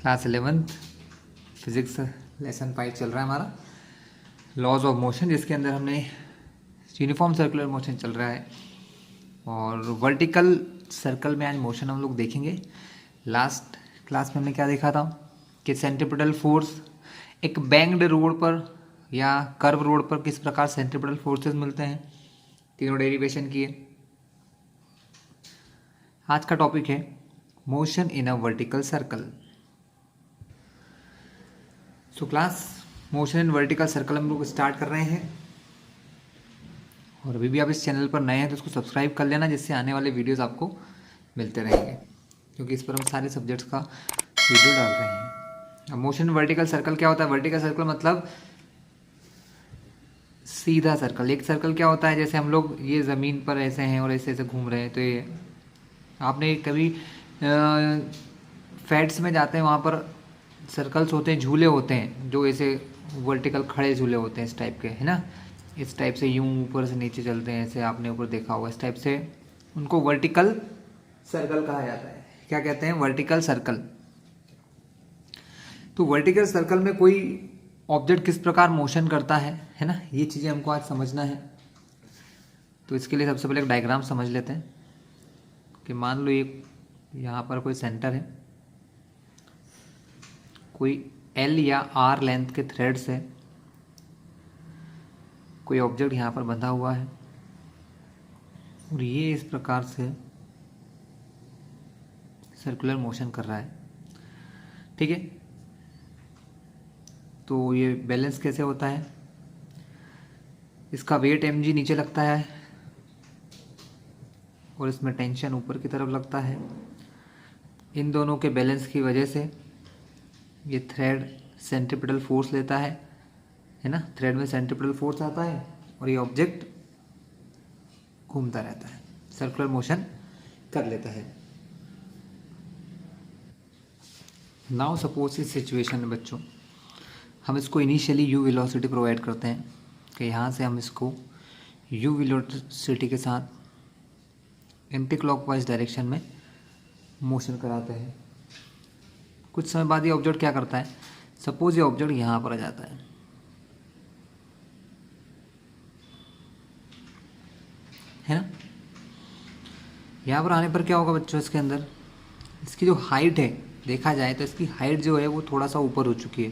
Class 11th physics lesson 5 चल रहा है हमारा लॉज ऑफ मोशन, जिसके अंदर हमने यूनिफॉर्म सर्कुलर मोशन चल रहा है और वर्टिकल सर्कल में आज मोशन हम लोग देखेंगे। लास्ट क्लास में हमने क्या देखा था कि सेंट्रीपिटल फोर्स एक बैंक्ड रोड पर या कर्व रोड पर किस प्रकार सेंट्रीपिटल फोर्सेस मिलते हैं, तीनों डेरिवेशन किए। आज का टॉपिक है motion in a vertical circle. So class motion in vertical circle हम लोग स्टार्ट कर रहे हैं और अभी भी आप इस चैनल पर नए हैं तो उसको सब्सक्राइब कर लेना, जिससे आने वाले वीडियोस आपको मिलते रहेंगे, क्योंकि इस पर हम सारे सब्जेक्ट्स का वीडियो डाल रहे हैं। अब मोशन वर्टिकल सर्कल क्या होता है? वर्टिकल सर्कल मतलब सीधा सर्कल। एक सर्कल क्या होता है, जैसे हम लोग ये ज़मीन पर ऐसे हैं और ऐसे ऐसे घूम रहे हैं, तो ये आपने कभी फैट्स में जाते हैं, वहाँ पर सर्कल्स होते हैं, झूले होते हैं जो ऐसे वर्टिकल खड़े झूले होते हैं इस टाइप के, है ना। इस टाइप से यूं ऊपर से नीचे चलते हैं, ऐसे आपने ऊपर देखा होगा, इस टाइप से उनको वर्टिकल सर्कल कहा जाता है। क्या कहते हैं? Vertical circle. तो वर्टिकल सर्कल में कोई ऑब्जेक्ट किस प्रकार मोशन करता है ना, ये चीज़ें हमको आज समझना है। तो इसके लिए सबसे पहले एक डायग्राम समझ लेते हैं कि मान लो एक यहाँ पर कोई सेंटर है, कोई L या R लेंथ के थ्रेड से कोई ऑब्जेक्ट यहाँ पर बंधा हुआ है और ये इस प्रकार से सर्कुलर मोशन कर रहा है, ठीक है। तो ये बैलेंस कैसे होता है? इसका वेट mg नीचे लगता है और इसमें टेंशन ऊपर की तरफ लगता है। इन दोनों के बैलेंस की वजह से ये थ्रेड सेंट्रीपिटल फोर्स लेता है ना। थ्रेड में सेंट्रीपिटल फोर्स आता है और ये ऑब्जेक्ट घूमता रहता है, सर्कुलर मोशन कर लेता है। नाउ सपोज इस सिचुएशन में बच्चों हम इसको इनिशियली यू वेलोसिटी प्रोवाइड करते हैं कि यहाँ से हम इसको यू वेलोसिटी के साथ एंटी क्लॉकवाइज डायरेक्शन में मोशन कराते हैं। कुछ समय बाद ये ऑब्जेक्ट क्या करता है? सपोज ये ऑब्जेक्ट यहाँ पर आ जाता है ना। यहाँ पर आने पर क्या होगा बच्चों? इसके अंदर इसकी जो हाइट है, देखा जाए तो इसकी हाइट जो है वो थोड़ा सा ऊपर हो चुकी है।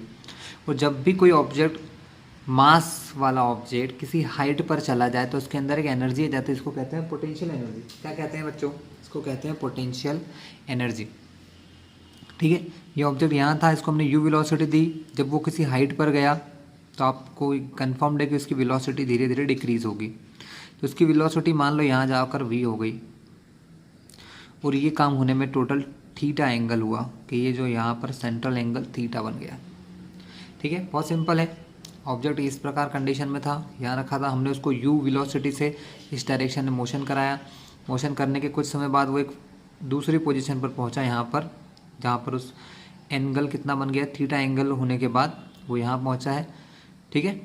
और जब भी कोई ऑब्जेक्ट, मास वाला ऑब्जेक्ट किसी हाइट पर चला जाए तो उसके अंदर एक एनर्जी आ जाती है, इसको कहते हैं पोटेंशियल एनर्जी। क्या कहते हैं बच्चों? इसको कहते हैं पोटेंशियल एनर्जी, ठीक है। ये ऑब्जेक्ट यहाँ था, इसको हमने यू वेलोसिटी दी, जब वो किसी हाइट पर गया तो आपको कंफर्म्ड है कि उसकी वेलोसिटी धीरे धीरे डिक्रीज होगी। तो उसकी वेलोसिटी मान लो यहाँ जाकर v हो गई और ये काम होने में टोटल थीटा एंगल हुआ कि ये जो यहाँ पर सेंट्रल एंगल थीटा बन गया, ठीक है। बहुत सिंपल है। ऑब्जेक्ट इस प्रकार कंडीशन में था, यहाँ रखा था, हमने उसको u वेलोसिटी से इस डायरेक्शन में मोशन कराया। मोशन करने के कुछ समय बाद वो एक दूसरी पोजीशन पर पहुँचा, यहाँ पर, जहाँ पर उस एंगल कितना बन गया, थीटा एंगल होने के बाद वो यहाँ पहुँचा है, ठीक है।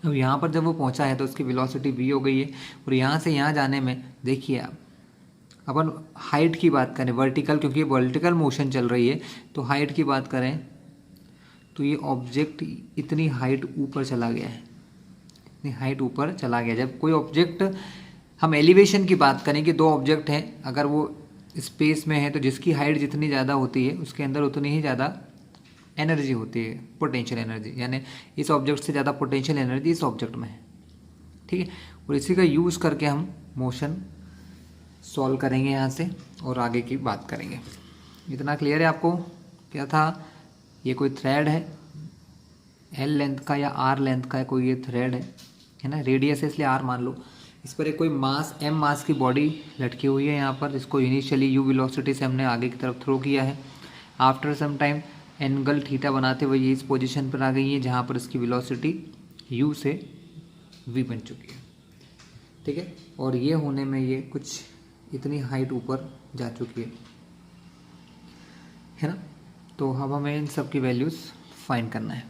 अब यहाँ पर जब वो पहुँचा है तो उसकी वेलोसिटी v हो गई है और यहाँ से यहाँ जाने में देखिए आप, अपन हाइट की बात करें वर्टिकल, क्योंकि वर्टिकल मोशन चल रही है, तो हाइट की बात करें तो ये ऑब्जेक्ट इतनी हाइट ऊपर चला गया है, इतनी हाइट ऊपर चला गया। जब कोई ऑब्जेक्ट, हम एलिवेशन की बात करें कि दो ऑब्जेक्ट हैं, अगर वो स्पेस में है तो जिसकी हाइट जितनी ज़्यादा होती है उसके अंदर उतनी ही ज़्यादा एनर्जी होती है, पोटेंशियल एनर्जी, यानी इस ऑब्जेक्ट से ज़्यादा पोटेंशियल एनर्जी इस ऑब्जेक्ट में है, ठीक है। और इसी का यूज़ करके हम मोशन सॉल्व करेंगे यहाँ से और आगे की बात करेंगे। इतना क्लियर है आपको? क्या था? ये कोई थ्रेड है L लेंथ का या R लेंथ का कोई ये थ्रेड है ना, रेडियस है इसलिए R मान लो। इस पर एक कोई मास m मास की बॉडी लटकी हुई है यहाँ पर, जिसको इनिशियली u वेलोसिटी से हमने आगे की तरफ थ्रो किया है। After some time angle theta बनाते हुए ये इस पोजीशन पर आ गई है जहाँ पर इसकी वेलोसिटी u से v बन चुकी है, ठीक है। और ये होने में ये कुछ इतनी हाइट ऊपर जा चुकी है ना। तो अब हमें इन सब की वैल्यूज़ फाइंड करना है।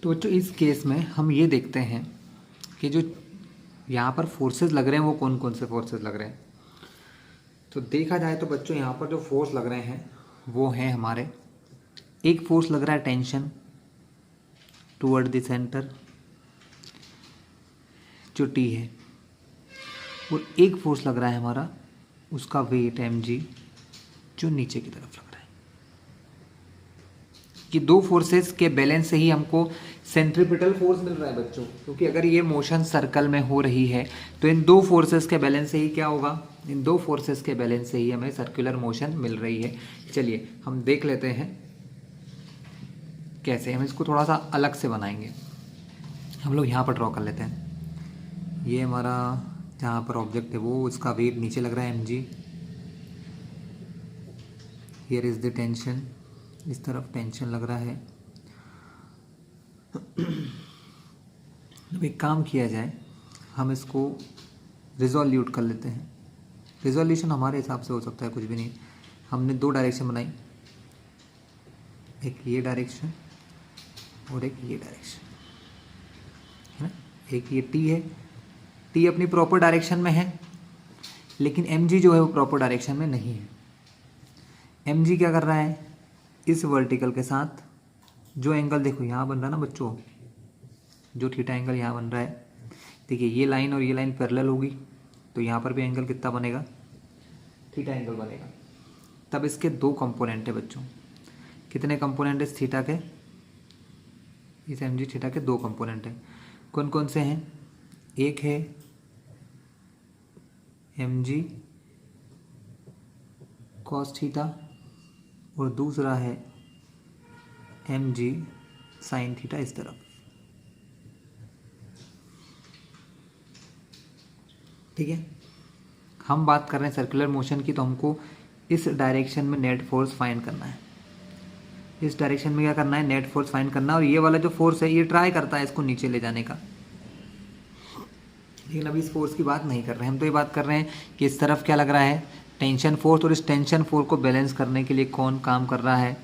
तो बच्चों इस केस में हम ये देखते हैं कि जो यहाँ पर फोर्सेस लग रहे हैं वो कौन कौन से फोर्सेस लग रहे हैं। तो देखा जाए तो बच्चों यहाँ पर जो फोर्स लग रहे हैं वो हैं हमारे, एक फोर्स लग रहा है टेंशन टूवर्ड द सेंटर जो टी है, और एक फोर्स लग रहा है हमारा उसका वेट mg जो नीचे की तरफ लग रहा है। ये दो फोर्सेस के बैलेंस से ही हमको सेंट्रीपिटल फोर्स मिल रहा है बच्चों, क्योंकि अगर ये मोशन सर्कल में हो रही है तो इन दो फोर्सेस के बैलेंस से ही क्या होगा, इन दो फोर्सेस के बैलेंस से ही हमें सर्कुलर मोशन मिल रही है। चलिए हम देख लेते हैं कैसे, हम इसको थोड़ा सा अलग से बनाएंगे। हम लोग यहाँ पर ड्रॉ कर लेते हैं, ये हमारा जहाँ पर ऑब्जेक्ट है वो, उसका वेट नीचे लग रहा है mg, here is the tension, इस तरफ टेंशन लग रहा है। अब एक काम किया जाए, हम इसको रिजोल्यूट कर लेते हैं। रिजोल्यूशन हमारे हिसाब से हो सकता है कुछ भी नहीं। हमने दो डायरेक्शन बनाई, एक ये डायरेक्शन और एक ये डायरेक्शन, है ना। एक ये टी है, टी अपनी प्रॉपर डायरेक्शन में है, लेकिन mg जो है वो प्रॉपर डायरेक्शन में नहीं है। mg क्या कर रहा है, इस वर्टिकल के साथ जो एंगल देखो यहाँ बन रहा है ना बच्चों, जो थीटा एंगल यहाँ बन रहा है, देखिए ये लाइन और ये लाइन पैरेलल होगी तो यहाँ पर भी एंगल कितना बनेगा, थीटा एंगल बनेगा। तब इसके दो कंपोनेंट है बच्चों, कितने कंपोनेंट इस थीटा के, इस mg थीटा के दो कंपोनेंट हैं। कौन कौन से हैं, एक है mg cos थीटा और दूसरा है mg sin थीटा इस तरफ। ठीक है, हम बात कर रहे हैं सर्कुलर मोशन की, तो हमको इस डायरेक्शन में नेट फोर्स फाइंड करना है। इस डायरेक्शन में क्या करना है, नेट फोर्स फाइंड करना है। और ये वाला जो फोर्स है ये ट्राई करता है इसको नीचे ले जाने का, लेकिन अभी इस फोर्स की बात नहीं कर रहे हैं हम, तो ये बात कर रहे हैं कि इस तरफ क्या लग रहा है, टेंशन फोर्स। और इस टेंशन फोर्स को बैलेंस करने के लिए कौन काम कर रहा है,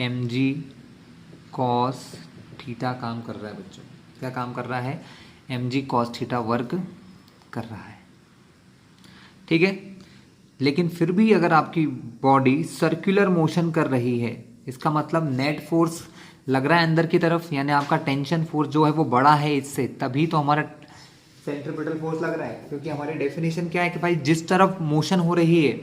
mg cos थीटा काम कर रहा है बच्चों। क्या काम कर रहा है, mg cos थीटा वर्क कर रहा है। ठीक है, लेकिन फिर भी अगर आपकी बॉडी सर्कुलर मोशन कर रही है, इसका मतलब नेट फोर्स लग रहा है अंदर की तरफ, यानी आपका टेंशन फोर्स जो है वो बड़ा है इससे, तभी तो हमारा सेंट्रीपिटल फोर्स लग रहा है। क्योंकि हमारी डेफिनेशन क्या है कि भाई जिस तरफ मोशन हो रही है,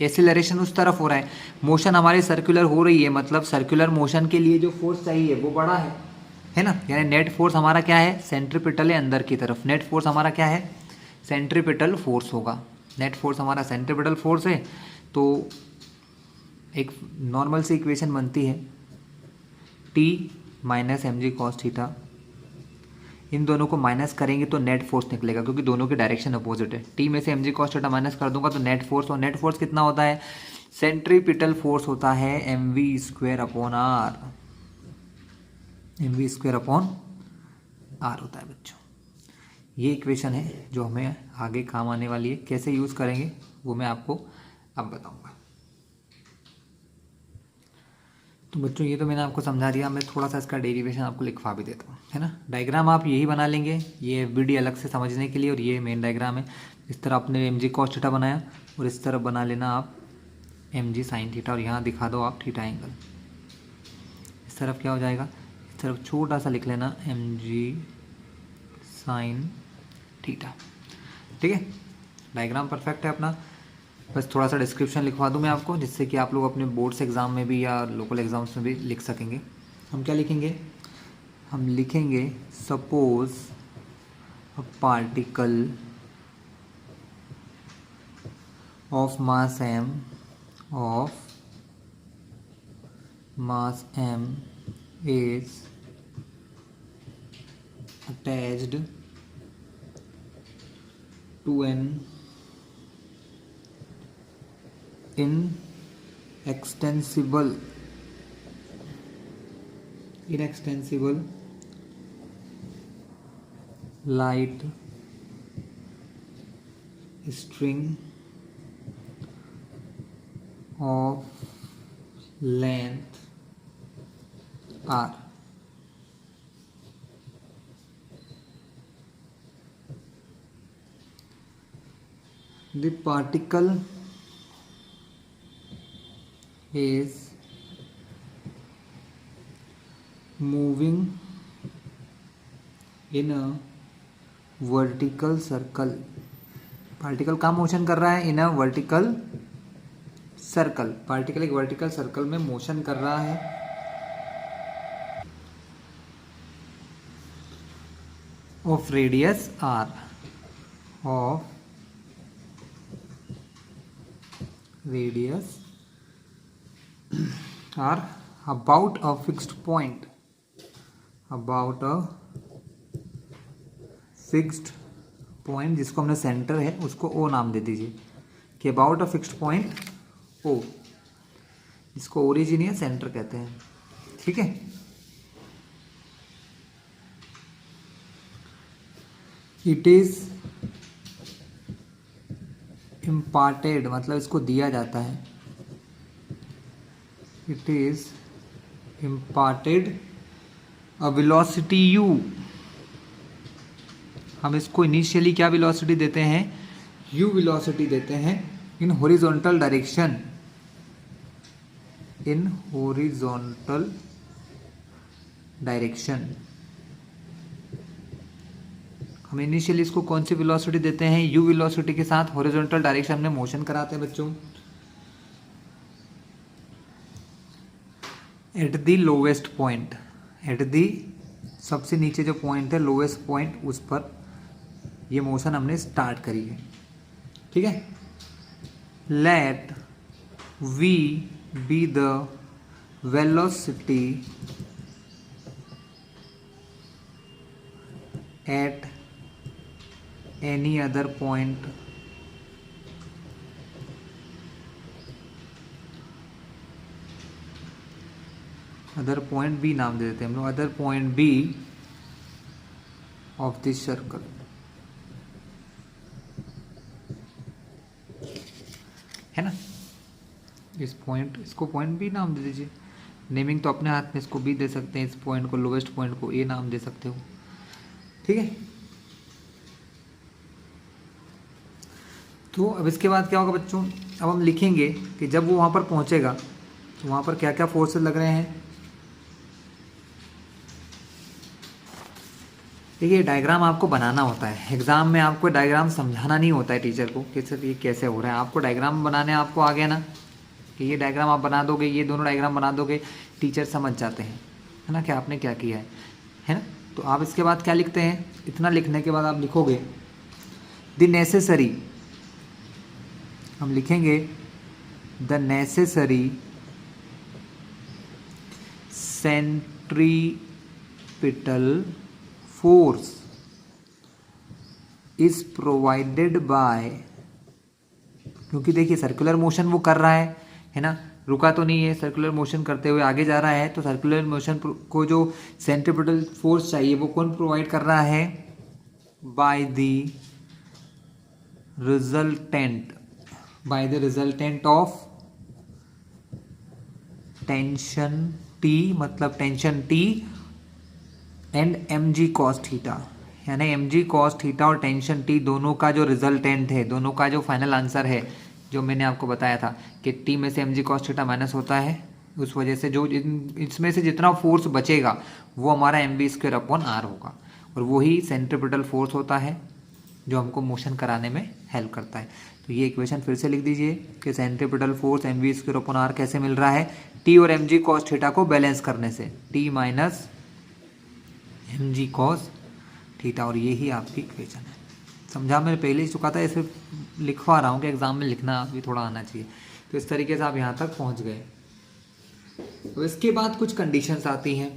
एक्सीलरेशन उस तरफ हो रहा है, मोशन हमारी सर्कुलर हो रही है, मतलब सर्कुलर मोशन के लिए जो फोर्स चाहिए वो बड़ा है ना। यानी नेट फोर्स हमारा क्या है, सेंट्रीपिटल है अंदर की तरफ, नेट फोर्स हमारा क्या है, सेंट्रीपिटल फोर्स होगा। नेट फोर्स हमारा सेंट्रीपिटल फोर्स है, तो एक नॉर्मल सी इक्वेशन बनती है T minus mg cos theta, इन दोनों को माइनस करेंगे तो नेट फोर्स निकलेगा, क्योंकि दोनों की डायरेक्शन अपोजिट है। T में से mg cos थीटा माइनस कर दूंगा तो नेट फोर्स, और नेट फोर्स कितना होता है, सेंट्रीपिटल फोर्स होता है mv square upon r, mv square upon r होता है बच्चों। ये इक्वेशन है जो हमें आगे काम आने वाली है, कैसे यूज़ करेंगे वो मैं आपको अब बताऊंगा। तो बच्चों ये तो मैंने आपको समझा दिया, मैं थोड़ा सा इसका डेरिवेशन आपको लिखवा भी देता हूँ, है ना। डायग्राम आप यही बना लेंगे, ये वीडियो अलग से समझने के लिए, और ये मेन डायग्राम है। इस तरह आपने mg cos थीटा बनाया और इस तरफ बना लेना आप mg sin थीटा, और यहाँ दिखा दो आप थीटा एंगल। इस तरफ क्या हो जाएगा, इस तरफ छोटा सा लिख लेना mg sin थीटा। ठीक है, डायग्राम परफेक्ट है अपना। बस थोड़ा सा डिस्क्रिप्शन लिखवा दूँ मैं आपको, जिससे कि आप लोग अपने बोर्ड्स एग्ज़ाम में भी या लोकल एग्ज़ाम्स में भी लिख सकेंगे। हम क्या लिखेंगे, हम लिखेंगे suppose a particle of mass m is attached to an inextensible light string of length r. The particle is moving in a vertical circle, particle का मोशन कर रहा है in a vertical circle, particle एक vertical circle में motion कर रहा है। Of radius R, of radius R about a fixed point, about a fixed point जिसको हमने सेंटर है उसको ओ नाम दे दीजिए कि about a fixed point O, जिसको ओरिजिन या सेंटर कहते हैं। ठीक है, इट इज इम्पार्टेड मतलब इसको दिया जाता है, it is imparted a velocity u, हम इसको इनिशियली क्या वेलोसिटी देते हैं, u वेलोसिटी देते हैं in horizontal direction, in horizontal direction. हम इनिशियली इसको कौन सी वेलोसिटी देते हैं, u वेलोसिटी के साथ हॉरिजॉन्टल डायरेक्शन में मोशन कराते हैं बच्चों। At the lowest point, at the सबसे नीचे जो पॉइंट है लोवेस्ट पॉइंट, उस पर ये मोशन हमने स्टार्ट करी है। ठीक है, let v be the velocity at any other point other point B नाम दे देते हैं हम लोग, other point B of this circle. है ना, इस पॉइंट, इसको पॉइंट बी नाम दे दीजिए। नेमिंग तो अपने हाथ में, इसको बी दे सकते हैं, इस पॉइंट को लोवेस्ट पॉइंट को ए नाम दे सकते हो। ठीक है, तो अब इसके बाद क्या होगा बच्चों, अब हम लिखेंगे कि जब वो वहाँ पर पहुँचेगा तो वहाँ पर क्या क्या फोर्सेस लग रहे हैं। देखिए डायग्राम आपको बनाना होता है, एग्जाम में आपको डायग्राम समझाना नहीं होता है टीचर को कि सर ये कैसे हो रहा है। आपको डायग्राम बनाने आपको आ गया ना कि ये डायग्राम आप बना दोगे, ये दोनों डायग्राम बना दोगे, टीचर समझ जाते हैं, है ना, कि आपने क्या किया है ना। तो आप इसके बाद क्या लिखते हैं, इतना लिखने के बाद आप लिखोगे द नेसेसरी, हम लिखेंगे the necessary centripetal force is provided by, क्योंकि देखिए सर्कुलर मोशन वो कर रहा है ना, रुका तो नहीं है, सर्कुलर मोशन करते हुए आगे जा रहा है। तो सर्कुलर मोशन को जो सेंट्रीपिटल फोर्स चाहिए वो कौन प्रोवाइड कर रहा है, by the resultant, by the resultant of tension T, मतलब tension T and M G cos theta, यानी एम जी कॉस थीटा और टेंशन टी दोनों का जो रिजल्टेंट है, दोनों का जो फाइनल आंसर है, जो मैंने आपको बताया था कि टी में से M G cos theta minus होता है, उस वजह से जो इसमें से जितना फोर्स बचेगा वो हमारा M V square upon R होगा, और वही सेंट्रीपिटल फोर्स होता है जो हमको मोशन कराने में हेल्प करता है। तो ये इक्वेशन फिर से लिख दीजिए कि centripetal force M V square upon R कैसे मिल रहा है, टी और एम जी कॉस थीटा को बैलेंस करने से, T minus M G cos theta, और ये ही आपकी इक्वेशन है। समझा, मैंने पहले ही चुका था, ऐसे लिखवा रहा हूँ कि एग्जाम में लिखना भी थोड़ा आना चाहिए। तो इस तरीके से आप यहाँ तक पहुँच गए। तो इसके बाद कुछ कंडीशंस आती हैं।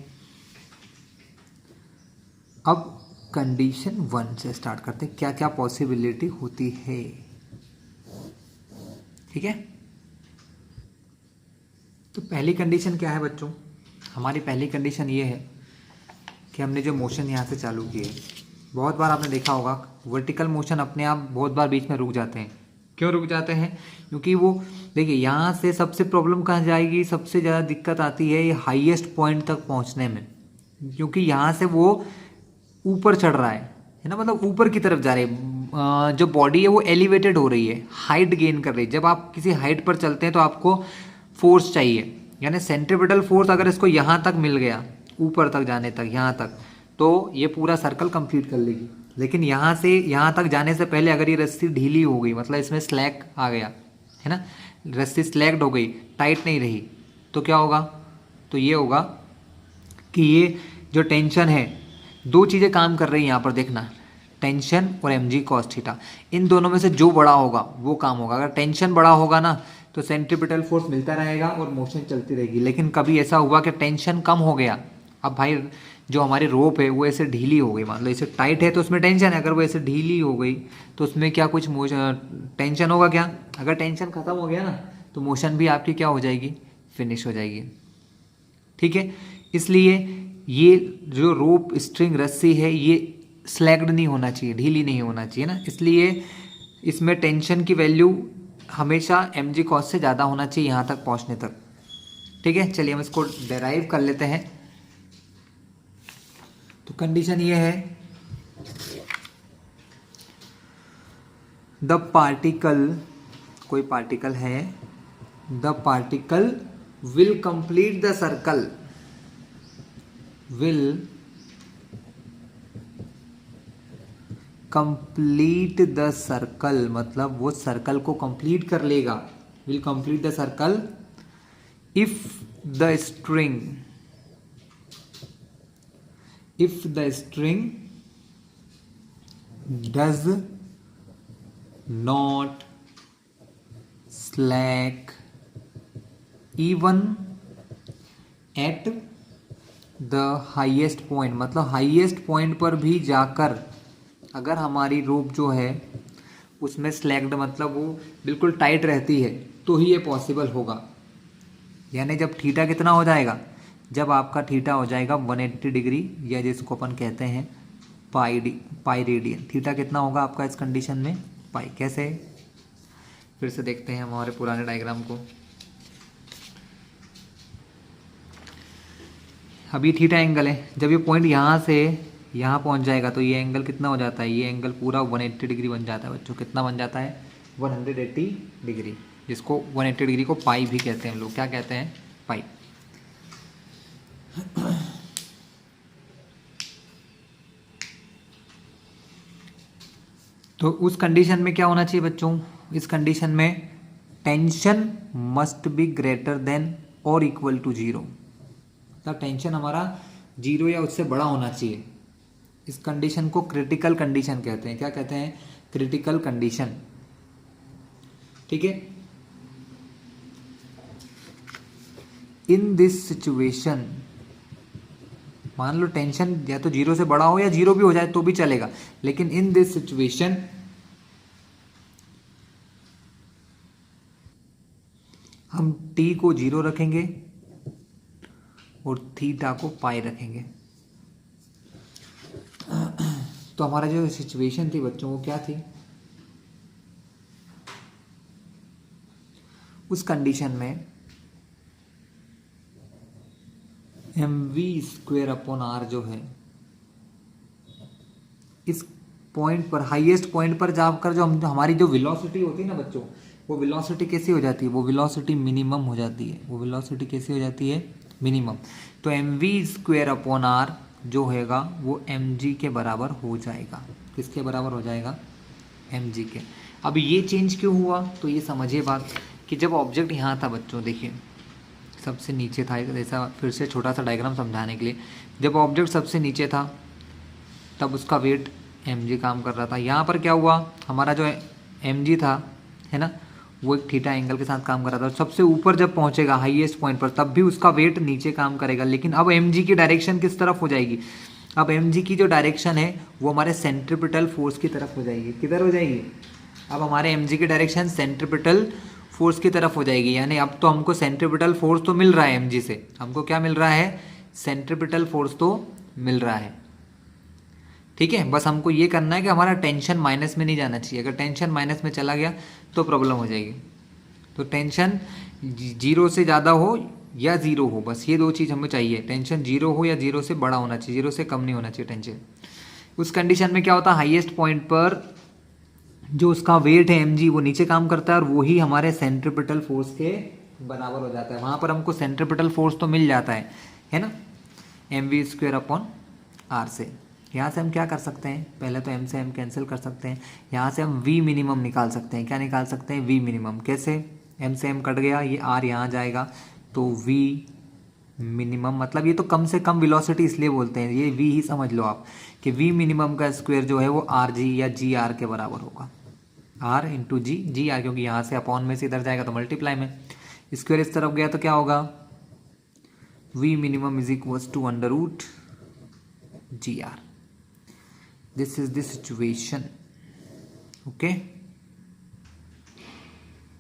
अब कंडीशन 1 से स्टार्ट करते हैं, क्या क्या पॉसिबिलिटी होती है। ठीक है, तो पहली कंडीशन क्या है बच्चों, हमारी पहली कंडीशन ये है कि हमने जो मोशन यहाँ से चालू किए, बहुत बार आपने देखा होगा वर्टिकल मोशन अपने आप बहुत बार बीच में रुक जाते हैं। क्यों रुक जाते हैं, क्योंकि वो देखिए यहाँ से सबसे प्रॉब्लम कहाँ जाएगी, सबसे ज़्यादा दिक्कत आती है ये हाईएस्ट पॉइंट तक पहुँचने में, क्योंकि यहाँ से वो ऊपर चढ़ रहा है ना, मतलब ऊपर की तरफ जा रही है, जो बॉडी है वो एलिवेटेड हो रही है, हाइट गेन कर रही है। जब आप किसी हाइट पर चलते हैं तो आपको फोर्स चाहिए, यानी सेंट्रीपिटल फोर्स अगर इसको यहाँ तक मिल गया, ऊपर तक जाने तक, यहाँ तक, तो ये पूरा सर्कल कंप्लीट कर लेगी। लेकिन यहाँ से यहाँ तक जाने से पहले अगर ये रस्सी ढीली हो गई, मतलब इसमें स्लैग आ गया है ना, रस्सी स्लैग्ड हो गई, टाइट नहीं रही, तो क्या होगा, तो ये होगा कि ये जो टेंशन है, दो चीज़ें काम कर रही हैं यहाँ पर देखना, टेंशन और mg cos थीटा, इन दोनों में से जो बड़ा होगा वो काम होगा। अगर टेंशन बड़ा होगा ना तो सेंट्रीपिटल फोर्स मिलता रहेगा और मोशन चलती रहेगी। लेकिन कभी ऐसा हुआ कि टेंशन कम हो गया, अब भाई जो हमारी रोप है वो ऐसे ढीली हो गई, मान लो ऐसे टाइट है तो उसमें टेंशन है, अगर वो ऐसे ढीली हो गई तो उसमें क्या कुछ टेंशन होगा क्या? अगर टेंशन खत्म हो गया ना तो मोशन भी आपकी क्या हो जाएगी, फिनिश हो जाएगी। ठीक है, इसलिए ये जो रोप स्ट्रिंग रस्सी है ये स्लैग्ड नहीं होना चाहिए, ढीली नहीं होना चाहिए ना, इसलिए इसमें टेंशन की वैल्यू हमेशा mg cos से ज़्यादा होना चाहिए यहाँ तक पहुँचने तक। ठीक है, चलिए हम इसको डेराइव कर लेते हैं। तो कंडीशन ये है, द पार्टिकल, कोई पार्टिकल है, the particle will complete the circle, will complete the circle, मतलब वो सर्कल को कंप्लीट कर लेगा, will complete the circle if the string, if the string does not slack even at the highest point, मतलब highest point पर भी जाकर अगर हमारी रोप जो है उसमें स्लैग्ड, मतलब वो बिल्कुल टाइट रहती है, तो ही ये पॉसिबल होगा। यानी जब थीटा कितना हो जाएगा, जब आपका थीटा हो जाएगा 180 डिग्री, या जिसको अपन कहते हैं पाई रेडियन। थीटा कितना होगा आपका इस कंडीशन में, पाई। कैसे, फिर से देखते हैं हमारे पुराने डायग्राम को। अभी थीटा एंगल है, जब ये पॉइंट यहाँ से यहाँ पहुँच जाएगा तो ये एंगल कितना हो जाता है, ये एंगल पूरा 180 डिग्री बन जाता है बच्चों। कितना बन जाता है, 180 डिग्री, जिसको 180 डिग्री को पाई भी कहते हैं लोग। क्या कहते हैं, पाई। तो उस कंडीशन में क्या होना चाहिए बच्चों, इस कंडीशन में tension must be greater than और इक्वल टू 0, मतलब टेंशन हमारा 0 या उससे बड़ा होना चाहिए। इस कंडीशन को क्रिटिकल कंडीशन कहते हैं। क्या कहते हैं, क्रिटिकल कंडीशन। ठीक है, इन दिस सिचुएशन, मान लो टेंशन या तो 0 से बड़ा हो या 0 भी हो जाए तो भी चलेगा, लेकिन इन दिस सिचुएशन हम t को 0 रखेंगे और थीटा को पाई रखेंगे। तो हमारा जो सिचुएशन थी बच्चों वो क्या थी, उस कंडीशन में mv² r जो है, इस पॉइंट पर, हाईएस्ट पॉइंट पर जाकर जो हमारी जो वेलोसिटी होती है ना बच्चों, वो वेलोसिटी कैसी हो जाती है, वो वेलोसिटी मिनिमम हो जाती है। वो वेलोसिटी कैसी हो जाती है, मिनिमम। तो mv² r जो होगा वो mg के बराबर हो जाएगा। किसके बराबर हो जाएगा, mg के। अब ये चेंज क्यों हुआ, तो ये समझिए बात कि जब ऑब्जेक्ट यहाँ था बच्चों, देखिए सबसे नीचे था, ऐसा फिर से छोटा सा डायग्राम समझाने के लिए, जब ऑब्जेक्ट सबसे नीचे था तब उसका वेट mg काम कर रहा था। यहाँ पर क्या हुआ, हमारा जो mg था है ना, वो एक थीटा एंगल के साथ काम कर रहा था। सबसे ऊपर जब पहुँचेगा हाईएस्ट पॉइंट पर, तब भी उसका वेट नीचे काम करेगा, लेकिन अब mg की डायरेक्शन किस तरफ हो जाएगी, अब mg की जो डायरेक्शन है वो हमारे सेंट्रीपिटल फोर्स की तरफ हो जाएगी। किधर हो जाएगी, अब हमारे mg की डायरेक्शन सेंट्रीपिटल फोर्स की तरफ हो जाएगी। यानी अब तो हमको सेंट्रीपिटल फोर्स तो मिल रहा है mg से, हमको क्या मिल रहा है, सेंट्रीपिटल फोर्स तो मिल रहा है। ठीक है, बस हमको ये करना है कि हमारा टेंशन माइनस में नहीं जाना चाहिए। अगर टेंशन माइनस में चला गया तो प्रॉब्लम हो जाएगी। तो टेंशन 0 से ज़्यादा हो या 0 हो, बस ये दो चीज़ हमें चाहिए। टेंशन 0 हो या 0 से बड़ा होना चाहिए, 0 से कम नहीं होना चाहिए टेंशन। उस कंडीशन में क्या होता है, हाईएस्ट पॉइंट पर जो उसका वेट है mg वो नीचे काम करता है, और वही हमारे सेंट्रीपिटल फोर्स के बराबर हो जाता है। वहाँ पर हमको सेंट्रीपिटल फोर्स तो मिल जाता है ना, mv² अपॉन r से। यहाँ से हम क्या कर सकते हैं, पहले तो m से m कैंसिल कर सकते हैं, यहाँ से हम v मिनिमम निकाल सकते हैं। क्या निकाल सकते हैं, v मिनिमम। कैसे, m से m कट गया, ये r यहाँ जाएगा, तो v मिनिमम मतलब ये तो कम से कम वेलोसिटी इसलिए बोलते हैं, ये v ही समझ लो आप कि v मिनिमम का स्क्वायर जो है वो rg या gr के बराबर होगा। r into G, G R, क्योंकि यहाँ से अपॉन में से इधर जाएगा तो मल्टीप्लाई में, स्क्वायर इस तरफ गया तो क्या होगा, v minimum is equals to under root G R. This is the situation. Okay,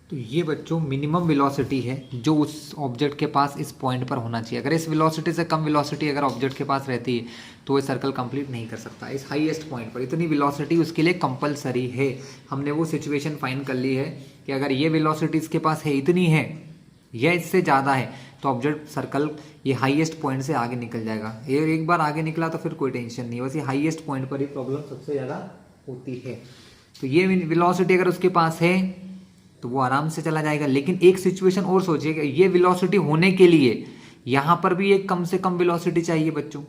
तो ये बच्चों मिनिमम वेलोसिटी है जो उस ऑब्जेक्ट के पास इस पॉइंट पर होना चाहिए। अगर इस वेलोसिटी से कम वेलोसिटी अगर ऑब्जेक्ट के पास रहती है तो वो सर्कल कंप्लीट नहीं कर सकता। इस हाईएस्ट पॉइंट पर इतनी वेलोसिटी उसके लिए कंपलसरी है। हमने वो सिचुएशन फाइंड कर ली है कि अगर ये वेलोसिटी इसके पास है, इतनी है या इससे ज़्यादा है, तो ऑब्जेक्ट सर्कल ये हाईएस्ट पॉइंट से आगे निकल जाएगा। ये एक बार आगे निकला तो फिर कोई टेंशन नहीं, बस ये हाईएस्ट पॉइंट पर ही प्रॉब्लम सबसे ज़्यादा होती है। तो ये वेलोसिटी अगर उसके पास है तो वो आराम से चला जाएगा। लेकिन एक सिचुएशन और सोचिए कि ये वेलोसिटी होने के लिए यहाँ पर भी एक कम से कम वेलोसिटी चाहिए बच्चों,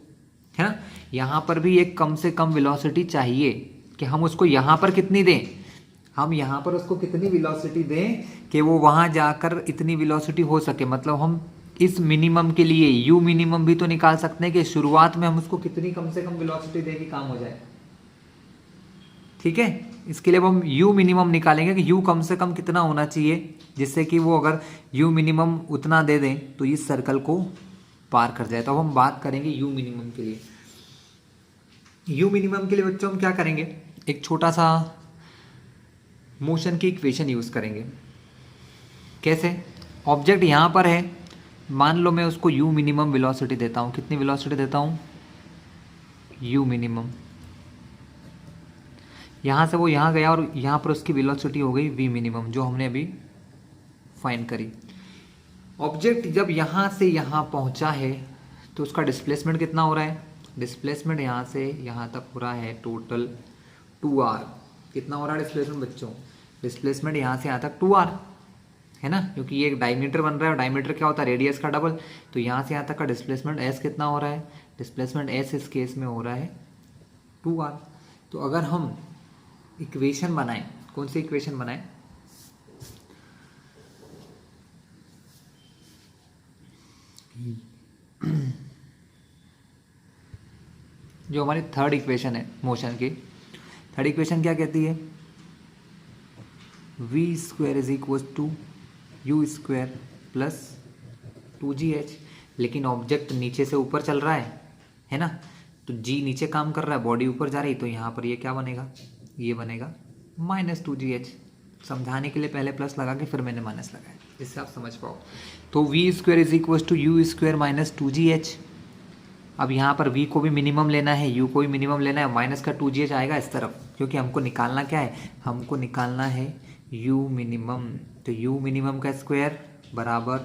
है ना, यहाँ पर भी एक कम से कम वेलोसिटी चाहिए कि हम उसको यहाँ पर कितनी दें, हम यहाँ पर उसको कितनी वेलोसिटी दें कि वो वहाँ जाकर इतनी वेलोसिटी हो सके। मतलब हम इस मिनिमम के लिए यू मिनिमम भी तो निकाल सकते हैं कि शुरुआत में हम उसको कितनी कम से कम वेलोसिटी दें कि काम हो जाए। ठीक है, इसके लिए अब हम u मिनिमम निकालेंगे कि u कम से कम कितना होना चाहिए, जिससे कि वो अगर u मिनिमम उतना दे दें तो इस सर्कल को पार कर जाए। तो अब हम बात करेंगे u मिनिमम के लिए। u मिनिमम के लिए बच्चों हम क्या करेंगे, एक छोटा सा मोशन की इक्वेशन यूज़ करेंगे। कैसे, ऑब्जेक्ट यहाँ पर है, मान लो मैं उसको u मिनिमम वेलोसिटी देता हूँ। कितनी वेलोसिटी देता हूँ, u मिनिमम। यहाँ से वो यहाँ गया और यहाँ पर उसकी वेलोसिटी हो गई v मिनिमम, जो हमने अभी फाइंड करी। ऑब्जेक्ट जब यहाँ से यहाँ पहुँचा है तो उसका डिस्प्लेसमेंट कितना हो रहा है, डिस्प्लेसमेंट यहाँ से यहाँ तक हो रहा है टोटल 2r। कितना हो रहा है डिस्प्लेसमेंट बच्चों, डिस्प्लेसमेंट यहाँ से यहाँ तक 2r है ना, क्योंकि ये एक डायमीटर बन रहा है और डायमीटर क्या होता है, रेडियस का डबल। तो यहाँ से यहाँ तक का डिस्प्लेसमेंट s कितना हो रहा है, डिस्प्लेसमेंट s इस केस में हो रहा है 2r। तो अगर हम इक्वेशन बनाएं, कौन सी इक्वेशन बनाएं, जो हमारी थर्ड इक्वेशन है मोशन की, थर्ड इक्वेशन क्या कहती है, v² is equal to u² plus 2gh। लेकिन ऑब्जेक्ट नीचे से ऊपर चल रहा है ना, तो g नीचे काम कर रहा है, बॉडी ऊपर जा रही, तो यहाँ पर ये क्या बनेगा, ये बनेगा -2gh। समझाने के लिए पहले प्लस लगा के फिर मैंने माइनस लगाया, जिससे आप समझ पाओ। तो v² is equal to u² minus 2gh। अब यहाँ पर v को भी मिनिमम लेना है, u को भी मिनिमम लेना है, माइनस का 2gh आएगा इस तरफ, क्योंकि हमको निकालना क्या है, हमको निकालना है u मिनिमम। तो u मिनिमम का स्क्वायर बराबर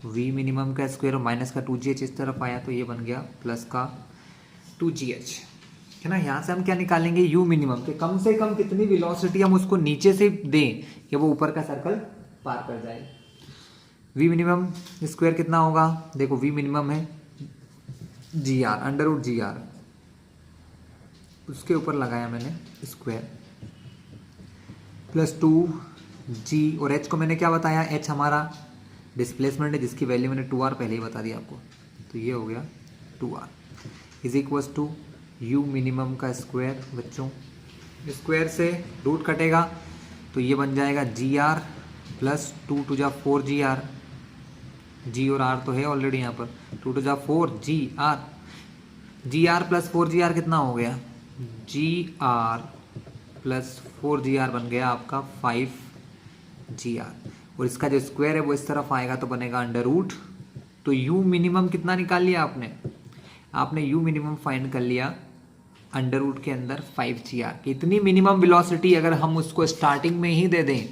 v मिनिमम का स्क्वायर और माइनस का 2gh इस तरफ आया, तो ये बन गया प्लस का 2gh, है ना। यहाँ से हम क्या निकालेंगे, u मिनिमम के कम से कम कितनी वेलोसिटी हम उसको नीचे से दें कि वो ऊपर का सर्कल पार कर जाए। v मिनिमम स्क्वायर कितना होगा, देखो v मिनिमम है gr, अंडर रूट gr, उसके ऊपर लगाया मैंने स्क्वायर प्लस 2g, और h को मैंने क्या बताया, h हमारा डिस्प्लेसमेंट है जिसकी वैल्यू मैंने 2r पहले ही बता दिया आपको। तो ये हो गया 2r is equals to u minimum का स्क्वायर। बच्चों स्क्वायर से रूट कटेगा तो ये बन जाएगा gr प्लस 2 टू जा 4gr, g और r तो है ऑलरेडी यहाँ पर, 2 टू जा 4gr, gr प्लस 4gr कितना हो गया, gr प्लस 4gr बन गया आपका 5gr, और इसका जो स्क्वायर है वो इस तरफ आएगा तो बनेगा अंडर रूट। तो u मिनिमम कितना निकाल लिया आपने u मिनिमम फाइंड कर लिया अंडर रूट के अंदर 5gr। इतनी मिनिमम वेलोसिटी अगर हम उसको स्टार्टिंग में ही दे दें,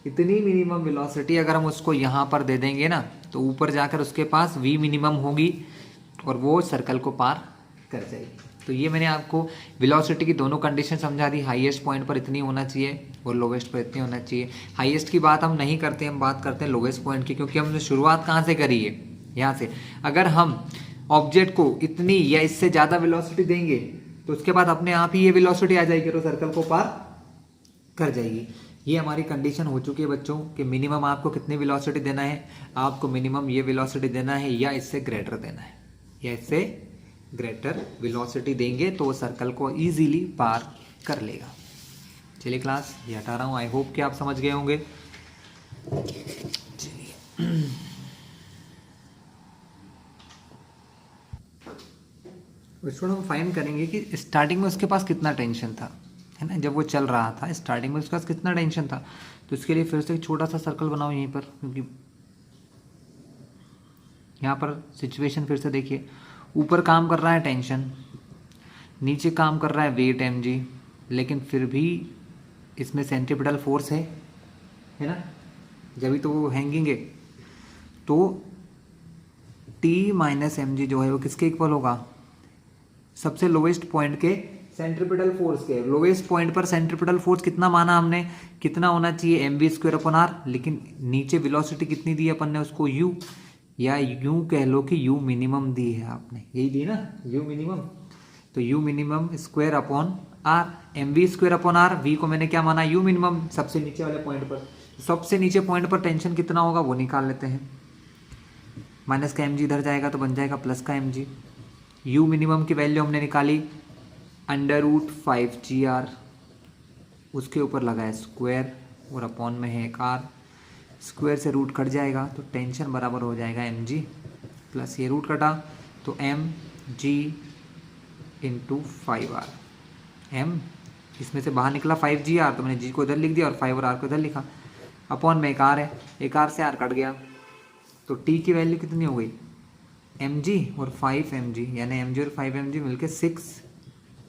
इतनी मिनिमम वेलोसिटी अगर हम उसको यहाँ पर दे देंगे ना, तो ऊपर जाकर उसके पास v मिनिमम होगी और वो सर्कल को पार कर जाएगी। तो ये मैंने आपको वेलोसिटी की दोनों कंडीशन समझा दी। हाईएस्ट पॉइंट पर इतनी होना चाहिए और लोवेस्ट पर इतनी होना चाहिए। हाईएस्ट की बात हम नहीं करते, हम बात करते हैं लोवेस्ट पॉइंट की, क्योंकि हमने शुरुआत कहाँ से करी है, यहाँ से। अगर हम ऑब्जेक्ट को इतनी या इससे ज़्यादा वेलोसिटी देंगे तो उसके बाद अपने आप ही ये वेलोसिटी आ जाएगी और सर्कल को पार कर जाएगी। ये हमारी कंडीशन हो चुकी है बच्चों कि मिनिमम आपको कितनी वेलोसिटी देना है, आपको मिनिमम ये वेलोसिटी देना है या इससे ग्रेटर देना है, या इससे ग्रेटर वेलोसिटी देंगे तो वो सर्कल को इजीली पार कर लेगा। चलिए क्लास ये हटा रहा हूँ, आई होप कि आप समझ गए होंगे। चलिए इसमें हम फाइंड करेंगे कि स्टार्टिंग में उसके पास कितना टेंशन था, है ना, जब वो चल रहा था स्टार्टिंग में उसके पास कितना टेंशन था। तो इसके लिए फिर से एक छोटा सा सर्कल बनाओ यहीं पर, क्योंकि यहाँ पर सिचुएशन फिर से देखिए, ऊपर काम कर रहा है टेंशन, नीचे काम कर रहा है वेट mg, लेकिन फिर भी इसमें सेंट्रीपिटल फोर्स है ना, जब भी तो वो हैंगिंग है। तो T माइनस mg जो है वो किसके इक्वल होगा, सबसे लोवेस्ट पॉइंट के सेंट्रीपिटल फोर्स के। लोवेस्ट पॉइंट पर सेंट्रीपिटल फोर्स कितना माना हमने, कितना होना चाहिए mv²/r, लेकिन नीचे वेलोसिटी कितनी दी अपन ने उसको u, या यूं कह लो कि u मिनिमम दी है आपने, यही दी ना u मिनिमम। तो u minimum square/r, mv²/r, v को मैंने क्या माना u मिनिमम सबसे नीचे वाले पॉइंट पर। सबसे नीचे पॉइंट पर टेंशन कितना होगा वो निकाल लेते हैं। माइनस का mg इधर जाएगा तो बन जाएगा प्लस का mg। u मिनिमम की वैल्यू हमने निकाली √5gr, उसके ऊपर लगा है स्क्वायर और अपॉन में है एक r, स्क्वायर से रूट कट जाएगा तो टेंशन बराबर हो जाएगा mg प्लस ये रूट कटा तो mg इंटू 5r। m इसमें से बाहर निकला 5gr, तो मैंने g को इधर लिख दिया और 5 और r को इधर लिखा, अपॉन में एक r है, एक r से r कट गया तो t की वैल्यू कितनी हो गई mg और 5 mg, यानी mg और 5 mg मिलके 6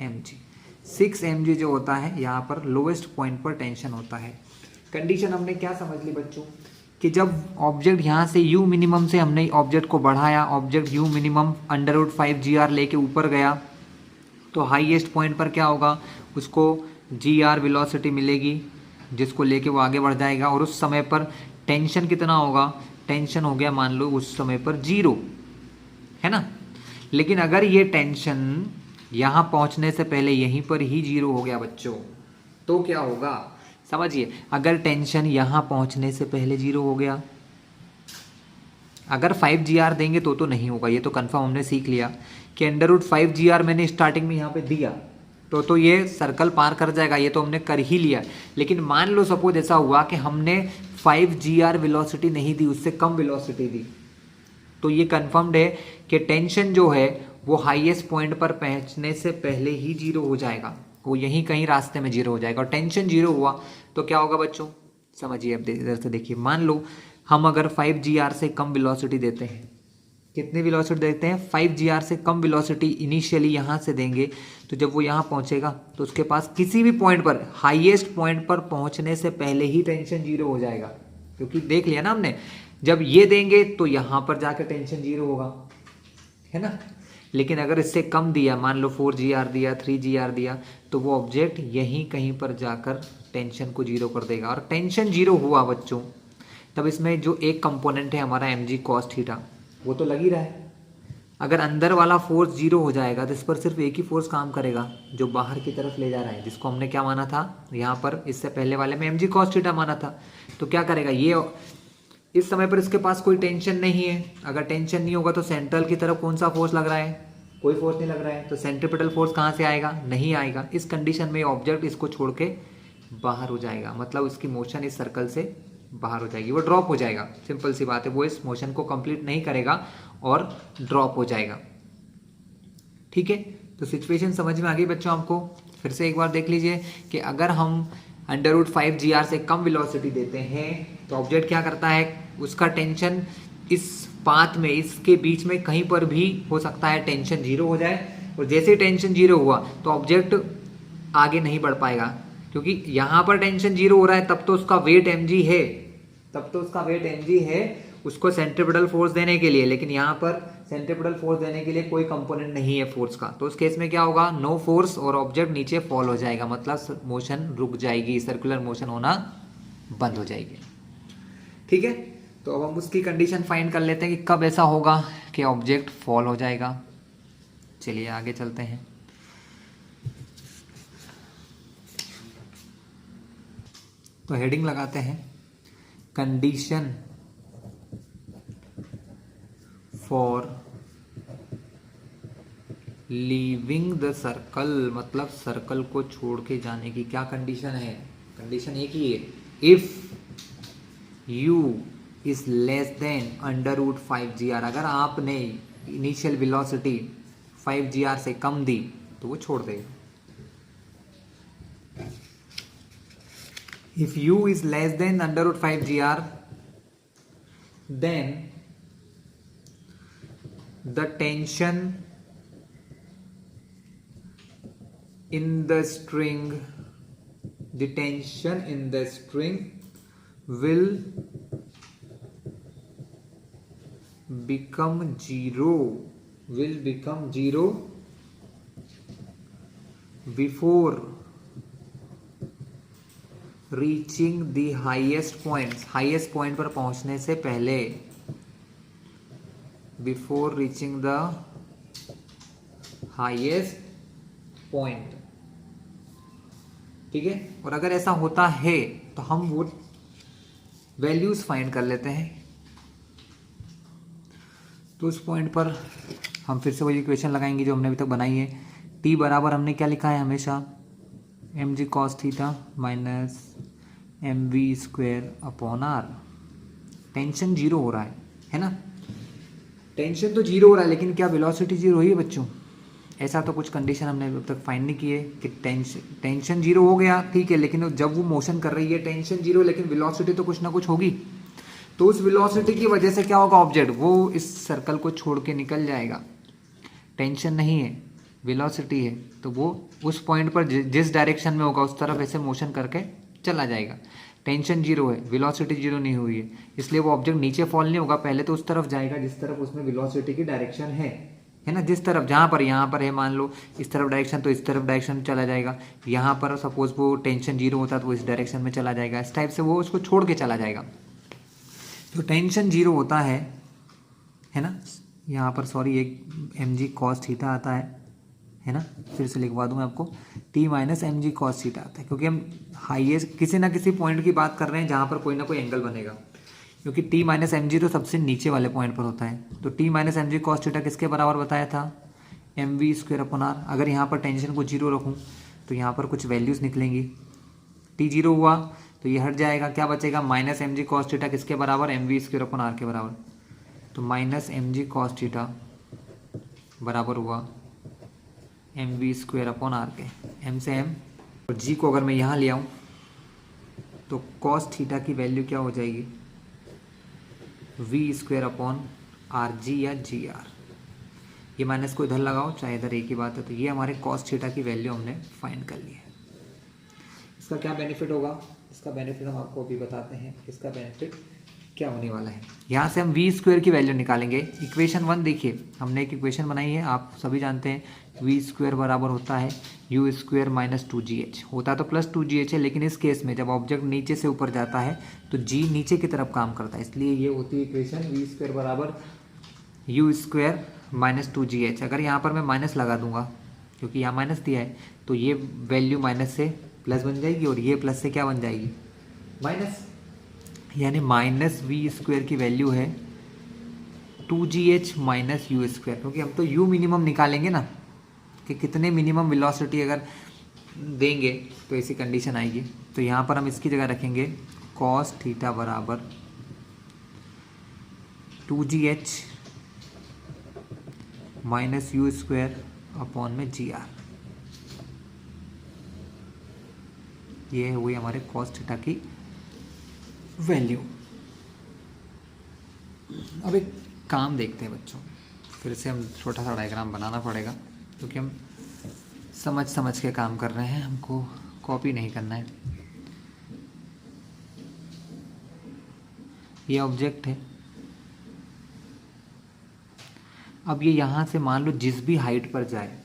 mg। 6 mg जो होता है यहाँ पर लोवेस्ट पॉइंट पर टेंशन होता है। कंडीशन हमने क्या समझ ली बच्चों कि जब ऑब्जेक्ट यहाँ से u मिनिमम से हमने ऑब्जेक्ट को बढ़ाया, ऑब्जेक्ट u मिनिमम √5gr लेके ऊपर गया, तो हाईएस्ट पॉइंट पर क्या होगा, उसको gr वेलोसिटी मिलेगी जिसको लेके वो आगे बढ़ जाएगा। और उस समय पर टेंशन कितना होगा, टेंशन हो गया मान लो उस समय पर 0, है ना। लेकिन अगर ये टेंशन यहाँ पहुँचने से पहले यहीं पर ही 0 हो गया बच्चों, तो क्या होगा समझिए। अगर टेंशन यहाँ पहुँचने से पहले 0 हो गया, अगर 5gr देंगे तो नहीं होगा, ये तो कंफर्म हमने सीख लिया कि √5gr मैंने स्टार्टिंग में यहाँ पे दिया तो ये सर्कल पार कर जाएगा, ये तो हमने कर ही लिया। लेकिन मान लो सपोज ऐसा हुआ कि हमने 5gr वेलोसिटी नहीं दी, उससे कम वेलोसिटी दी, तो ये कंफर्म्ड है कि टेंशन जो है वो हाईएस्ट पॉइंट पर पहुंचने से पहले ही 0 हो जाएगा, वो यहीं कहीं रास्ते में 0 हो जाएगा। और टेंशन 0 हुआ तो क्या होगा बच्चों, समझिए अब इधर से देखिए। मान लो हम अगर 5gr से कम वेलोसिटी देते हैं, कितनी वेलोसिटी देते हैं, 5gr से कम वेलोसिटी इनिशियली यहाँ से देंगे, तो जब वो यहाँ पहुँचेगा तो उसके पास किसी भी पॉइंट पर, हाईएस्ट पॉइंट पर पहुँचने से पहले ही टेंशन 0 हो जाएगा। क्योंकि देख लिया ना हमने, जब ये देंगे तो यहाँ पर जाकर टेंशन 0 होगा, है ना। लेकिन अगर इससे कम दिया, मान लो 4gr दिया, 3gr दिया, तो वो ऑब्जेक्ट यहीं कहीं पर जाकर टेंशन को 0 कर देगा। और टेंशन 0 हुआ बच्चों, तब इसमें जो एक कंपोनेंट है हमारा mg cos थीटा, वो तो लग ही रहा है। अगर अंदर वाला फोर्स 0 हो जाएगा तो इस पर सिर्फ एक ही फोर्स काम करेगा जो बाहर की तरफ ले जा रहा है, जिसको हमने क्या माना था यहाँ पर, इससे पहले वाले में mg cos थीटा माना था। तो क्या करेगा ये, इस समय पर इसके पास कोई टेंशन नहीं है। अगर टेंशन नहीं होगा तो सेंट्रल की तरफ कौन सा फोर्स लग रहा है, कोई फोर्स नहीं लग रहा है, तो सेंट्रीपिटल फोर्स कहाँ से आएगा, नहीं आएगा। इस कंडीशन में ऑब्जेक्ट इसको छोड़ के बाहर हो जाएगा, मतलब इसकी मोशन इस सर्कल से बाहर हो जाएगी, वो ड्रॉप हो जाएगा। सिंपल सी बात है, वो इस मोशन को कंप्लीट नहीं करेगा और ड्रॉप हो जाएगा। ठीक है, तो सिचुएशन समझ में आ गई बच्चों आपको। फिर से एक बार देख लीजिए कि अगर हम √5gr से कम वेलोसिटी देते हैं तो ऑब्जेक्ट क्या करता है, उसका टेंशन इस पाथ में, इसके बीच में कहीं पर भी हो सकता है टेंशन 0 हो जाए। और जैसे ही टेंशन 0 हुआ तो ऑब्जेक्ट आगे नहीं बढ़ पाएगा, क्योंकि यहाँ पर टेंशन 0 हो रहा है, तब तो उसका वेट mg है, उसको सेंट्रीपिटल फोर्स देने के लिए, लेकिन यहाँ पर सेंट्रीपिटल फोर्स देने के लिए कोई कंपोनेंट नहीं है फोर्स का, तो उस केस में क्या होगा, नो फोर्स और ऑब्जेक्ट नीचे फॉल हो जाएगा, मतलब मोशन रुक जाएगी, सर्कुलर मोशन होना बंद हो जाएगी। ठीक है, तो अब हम उसकी कंडीशन फाइंड कर लेते हैं कि कब ऐसा होगा कि ऑब्जेक्ट फॉल हो जाएगा। चलिए आगे चलते हैं। तो हेडिंग लगाते हैं condition for leaving the circle, मतलब सर्कल को छोड़ के जाने की क्या कंडीशन है। कंडीशन एक ही है, if u is less then √5gr, अगर आपने इनिशियल वेलोसिटी 5gr से कम दी तो वो छोड़ देगा। If u is less than √5gr, then the tension in the string will become zero before reaching the highest point पर पहुंचने से पहले, before reaching the highest point। ठीक है, और अगर ऐसा होता है तो हम वो वैल्यूज फाइंड कर लेते हैं। तो उस पॉइंट पर हम फिर से वही इक्वेशन लगाएंगे जो हमने अभी तक बनाई है। t बराबर हमने क्या लिखा है हमेशा, mg cos theta minus mv²/r। Tension zero हो रहा है ना, टेंशन तो जीरो हो रहा है, लेकिन क्या वेलोसिटी जीरो हुई है बच्चों? ऐसा तो कुछ कंडीशन हमने अभी तक फाइंड नहीं की है कि टेंशन जीरो हो गया, ठीक है, लेकिन जब वो मोशन कर रही है टेंशन जीरो, लेकिन वेलोसिटी तो कुछ ना कुछ होगी। तो उस वेलोसिटी की वजह से क्या होगा, ऑब्जेक्ट वो इस सर्कल को छोड़ के निकल जाएगा। टेंशन नहीं है, वेलोसिटी है, तो वो उस पॉइंट पर जिस डायरेक्शन में होगा उस तरफ ऐसे मोशन करके चला जाएगा। टेंशन जीरो है, वेलोसिटी जीरो नहीं हुई है, इसलिए वो ऑब्जेक्ट नीचे फॉल नहीं होगा, पहले तो उस तरफ जाएगा जिस तरफ उसमें वेलोसिटी की डायरेक्शन है ना, जिस तरफ जहाँ पर यहाँ पर है मान लो इस तरफ डायरेक्शन, तो इस तरफ डायरेक्शन चला जाएगा। यहाँ पर सपोज वो टेंशन जीरो होता तो वो इस डायरेक्शन में चला जाएगा, इस टाइप से वो उसको छोड़ के चला जाएगा। तो टेंशन जीरो होता है ना, यहाँ पर सॉरी एक mg cos थीटा आता है ना, फिर से लिखवा दूँ मैं आपको, t minus mg cos theta आता है, क्योंकि हम हाईएस्ट किसी ना किसी पॉइंट की बात कर रहे हैं जहाँ पर कोई ना कोई एंगल बनेगा, क्योंकि t माइनस mg तो सबसे नीचे वाले पॉइंट पर होता है। तो t minus mg cos theta किसके बराबर बताया था, mv²/r। अगर यहाँ पर टेंशन को जीरो रखूँ तो यहाँ पर कुछ वैल्यूज़ निकलेंगी, t जीरो हुआ तो ये हट जाएगा, क्या बचेगा, माइनस mg cos थीटा किसके बराबर, mv²/r के बराबर। तो माइनस mg cos थीटा बराबर हुआ mv²/r के, m से m, और g को अगर मैं यहाँ ले आऊँ तो cos थीटा की वैल्यू क्या हो जाएगी, v²/rg या gr। ये माइनस को इधर लगाओ चाहे इधर, एक ही बात है। तो ये हमारे cos थीटा की वैल्यू हमने फाइंड कर ली है। इसका क्या बेनिफिट होगा, इसका बेनिफिट हम आपको अभी बताते हैं, इसका बेनिफिट क्या होने वाला है। यहाँ से हम v² की वैल्यू निकालेंगे। इक्वेशन 1 देखिए, हमने एक इक्वेशन बनाई है, आप सभी जानते हैं v² बराबर होता है u² माइनस 2gh, होता तो प्लस 2gh है, लेकिन इस केस में जब ऑब्जेक्ट नीचे से ऊपर जाता है तो g नीचे की तरफ काम करता है, इसलिए ये होती है इक्वेशन v² बराबर u² माइनस 2gh। अगर यहाँ पर मैं माइनस लगा दूंगा क्योंकि यहाँ माइनस दिया है, तो ये वैल्यू माइनस से प्लस बन जाएगी और ये प्लस से क्या बन जाएगी, माइनस, यानी माइनस v² की वैल्यू है 2gh माइनस u², क्योंकि हम तो u मिनिमम निकालेंगे ना कि कितने मिनिमम वेलोसिटी अगर देंगे तो ऐसी कंडीशन आएगी। तो यहाँ पर हम इसकी जगह रखेंगे cos थीटा बराबर 2gh माइनस u² अपॉन में gr। ये हुई हमारे cos थीटा की वैल्यू। अब एक काम देखते हैं बच्चों, फिर से हम छोटा सा डायग्राम बनाना पड़ेगा क्योंकि हम समझ के काम कर रहे हैं, हमको कॉपी नहीं करना है। ये ऑब्जेक्ट है, अब ये यहाँ से मान लो जिस भी हाइट पर जाए,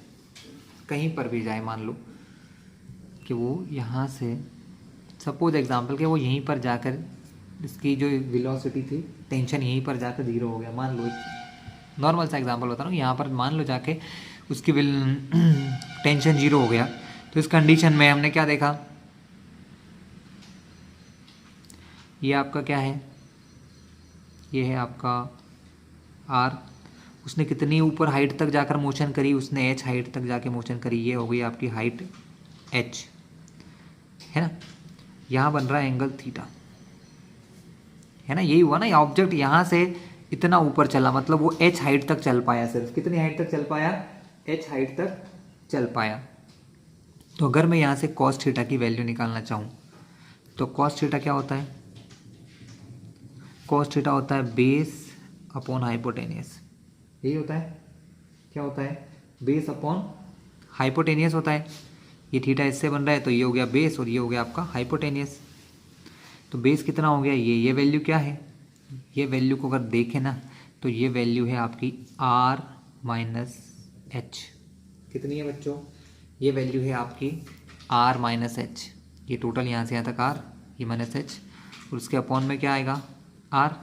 कहीं पर भी जाए, मान लो कि वो यहाँ से सपोज एग्जांपल कि वो यहीं पर जाकर इसकी जो वेलोसिटी थी, टेंशन यहीं पर जाकर 0 हो गया, मान लो नॉर्मल सा एग्जांपल बता रहा हूँ, यहाँ पर मान लो जाके उसकी टेंशन 0 हो गया। तो इस कंडीशन में हमने क्या देखा, ये आपका क्या है, ये है आपका आर, उसने कितनी ऊपर हाइट तक जाकर मोशन करी, उसने एच हाइट तक जाके मोशन करी, ये हो गई आपकी हाइट एच, है ना। यहाँ बन रहा है एंगल थीटा, है ना, यही हुआ ना। ये ऑब्जेक्ट यहाँ से इतना ऊपर चला, मतलब वो एच हाइट तक चल पाया, सिर्फ कितनी हाइट तक चल पाया, एच हाइट तक चल पाया। तो अगर मैं यहाँ से कॉस थीटा की वैल्यू निकालना चाहूँ तो कॉस थीटा क्या होता है, कॉस थीटा होता है बेस अपॉन हाइपोटेनियस, यही होता है, क्या होता है, बेस अपॉन हाइपोटेनियस होता है। ये थीटा इससे बन रहा है तो ये हो गया बेस और ये हो गया आपका हाइपोटेनियस। तो बेस कितना हो गया, ये वैल्यू क्या है, ये वैल्यू को अगर देखें ना तो ये वैल्यू है आपकी आर माइनस एच, कितनी है बच्चों, ये वैल्यू है आपकी आर माइनस एच, ये टोटल यहाँ से यहाँ तक आर, ये माइनस एच, और उसके अपॉन में क्या आएगा आर।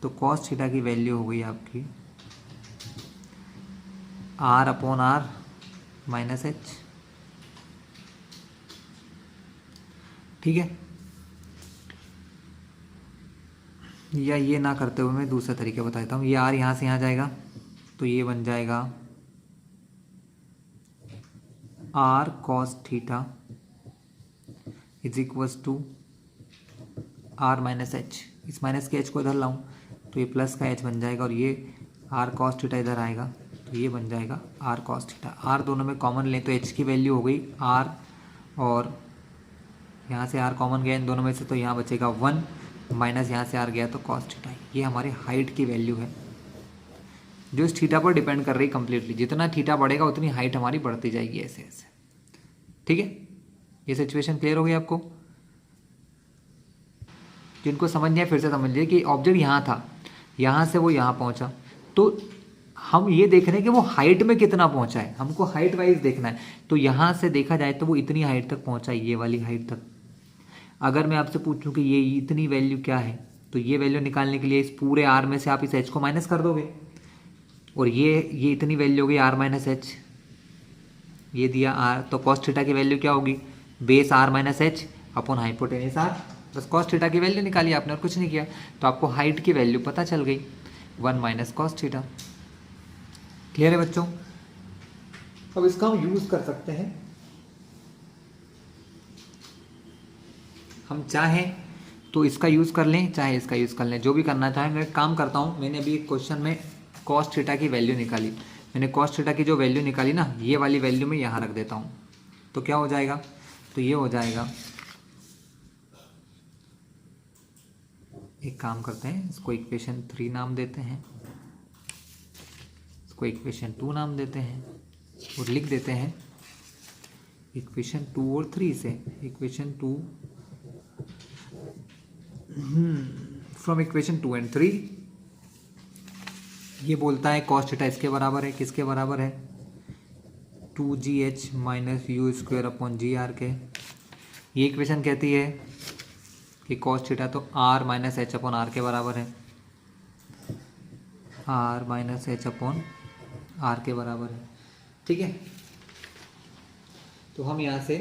तो कॉस थीटा की वैल्यू हो गई आपकी R upon R minus H, ठीक है। या ये ना करते हुए मैं दूसरा तरीका बताता हूँ, ये आर यहाँ से यहाँ जाएगा तो ये बन जाएगा R cos theta is equals to R minus H, इस माइनस के एच को इधर लाऊं तो ये प्लस का एच बन जाएगा, और ये आर कॉस थीटा इधर आएगा तो ये बन जाएगा आर कॉस थीटा। आर दोनों में कॉमन लें तो एच की वैल्यू हो गई आर, और यहाँ से आर कॉमन गया इन दोनों में से तो यहाँ बचेगा 1, माइनस यहाँ से आर गया तो कॉस थीटा। ये हमारे हाइट की वैल्यू है जो इस थीटा पर डिपेंड कर रही है कम्प्लीटली, जितना थीटा बढ़ेगा उतनी हाइट हमारी बढ़ती जाएगी ऐसे ऐसे, ठीक है। ये सिचुएशन क्लियर हो गई आपको, जिनको समझ नहीं है फिर से समझ लीजिए कि ऑब्जेक्ट यहाँ था, यहाँ से वो यहाँ पहुँचा, तो हम ये देख रहे हैं कि वो हाइट में कितना पहुँचा है, हमको हाइट वाइज देखना है। तो यहाँ से देखा जाए तो वो इतनी हाइट तक पहुँचा है, ये वाली हाइट तक। अगर मैं आपसे पूछूं कि ये इतनी वैल्यू क्या है, तो ये वैल्यू निकालने के लिए इस पूरे आर में से आप इस एच को माइनस कर दोगे, और ये इतनी वैल्यू हो गई आर माइनस एच, ये दिया आर, तो कॉस थीटा की वैल्यू क्या होगी, base R minus H upon hypotenuse R. बस कॉस थीटा की वैल्यू निकाली आपने और कुछ नहीं किया, तो आपको हाइट की वैल्यू पता चल गई, 1 माइनस कॉस थीटा। क्लियर है बच्चों। अब इसका हम यूज कर सकते हैं, हम चाहें तो इसका यूज़ कर लें, चाहे इसका यूज़ कर लें, जो भी करना चाहें। मैं काम करता हूँ, मैंने अभी एक क्वेश्चन में कॉस थीटा की वैल्यू निकाली, मैंने कॉस थीटा की जो वैल्यू निकाली ना, ये वाली वैल्यू मैं यहाँ रख देता हूँ, तो क्या हो जाएगा, तो ये हो जाएगा, एक काम करते हैं, इसको इक्वेशन 3 नाम देते हैं, इसको इक्वेशन 2 नाम देते हैं, और लिख देते हैं इक्वेशन 2 और 3 से, इक्वेशन 2 फ्रॉम इक्वेशन 2 एंड 3। ये बोलता है कॉस थीटा इसके बराबर है, किसके बराबर है, 2gh minus U square upon G R के। ये इक्वेशन कहती है कि कॉस थीटा तो r minus H upon R के बराबर है, r minus H upon R के बराबर है, ठीक है। तो हम यहाँ से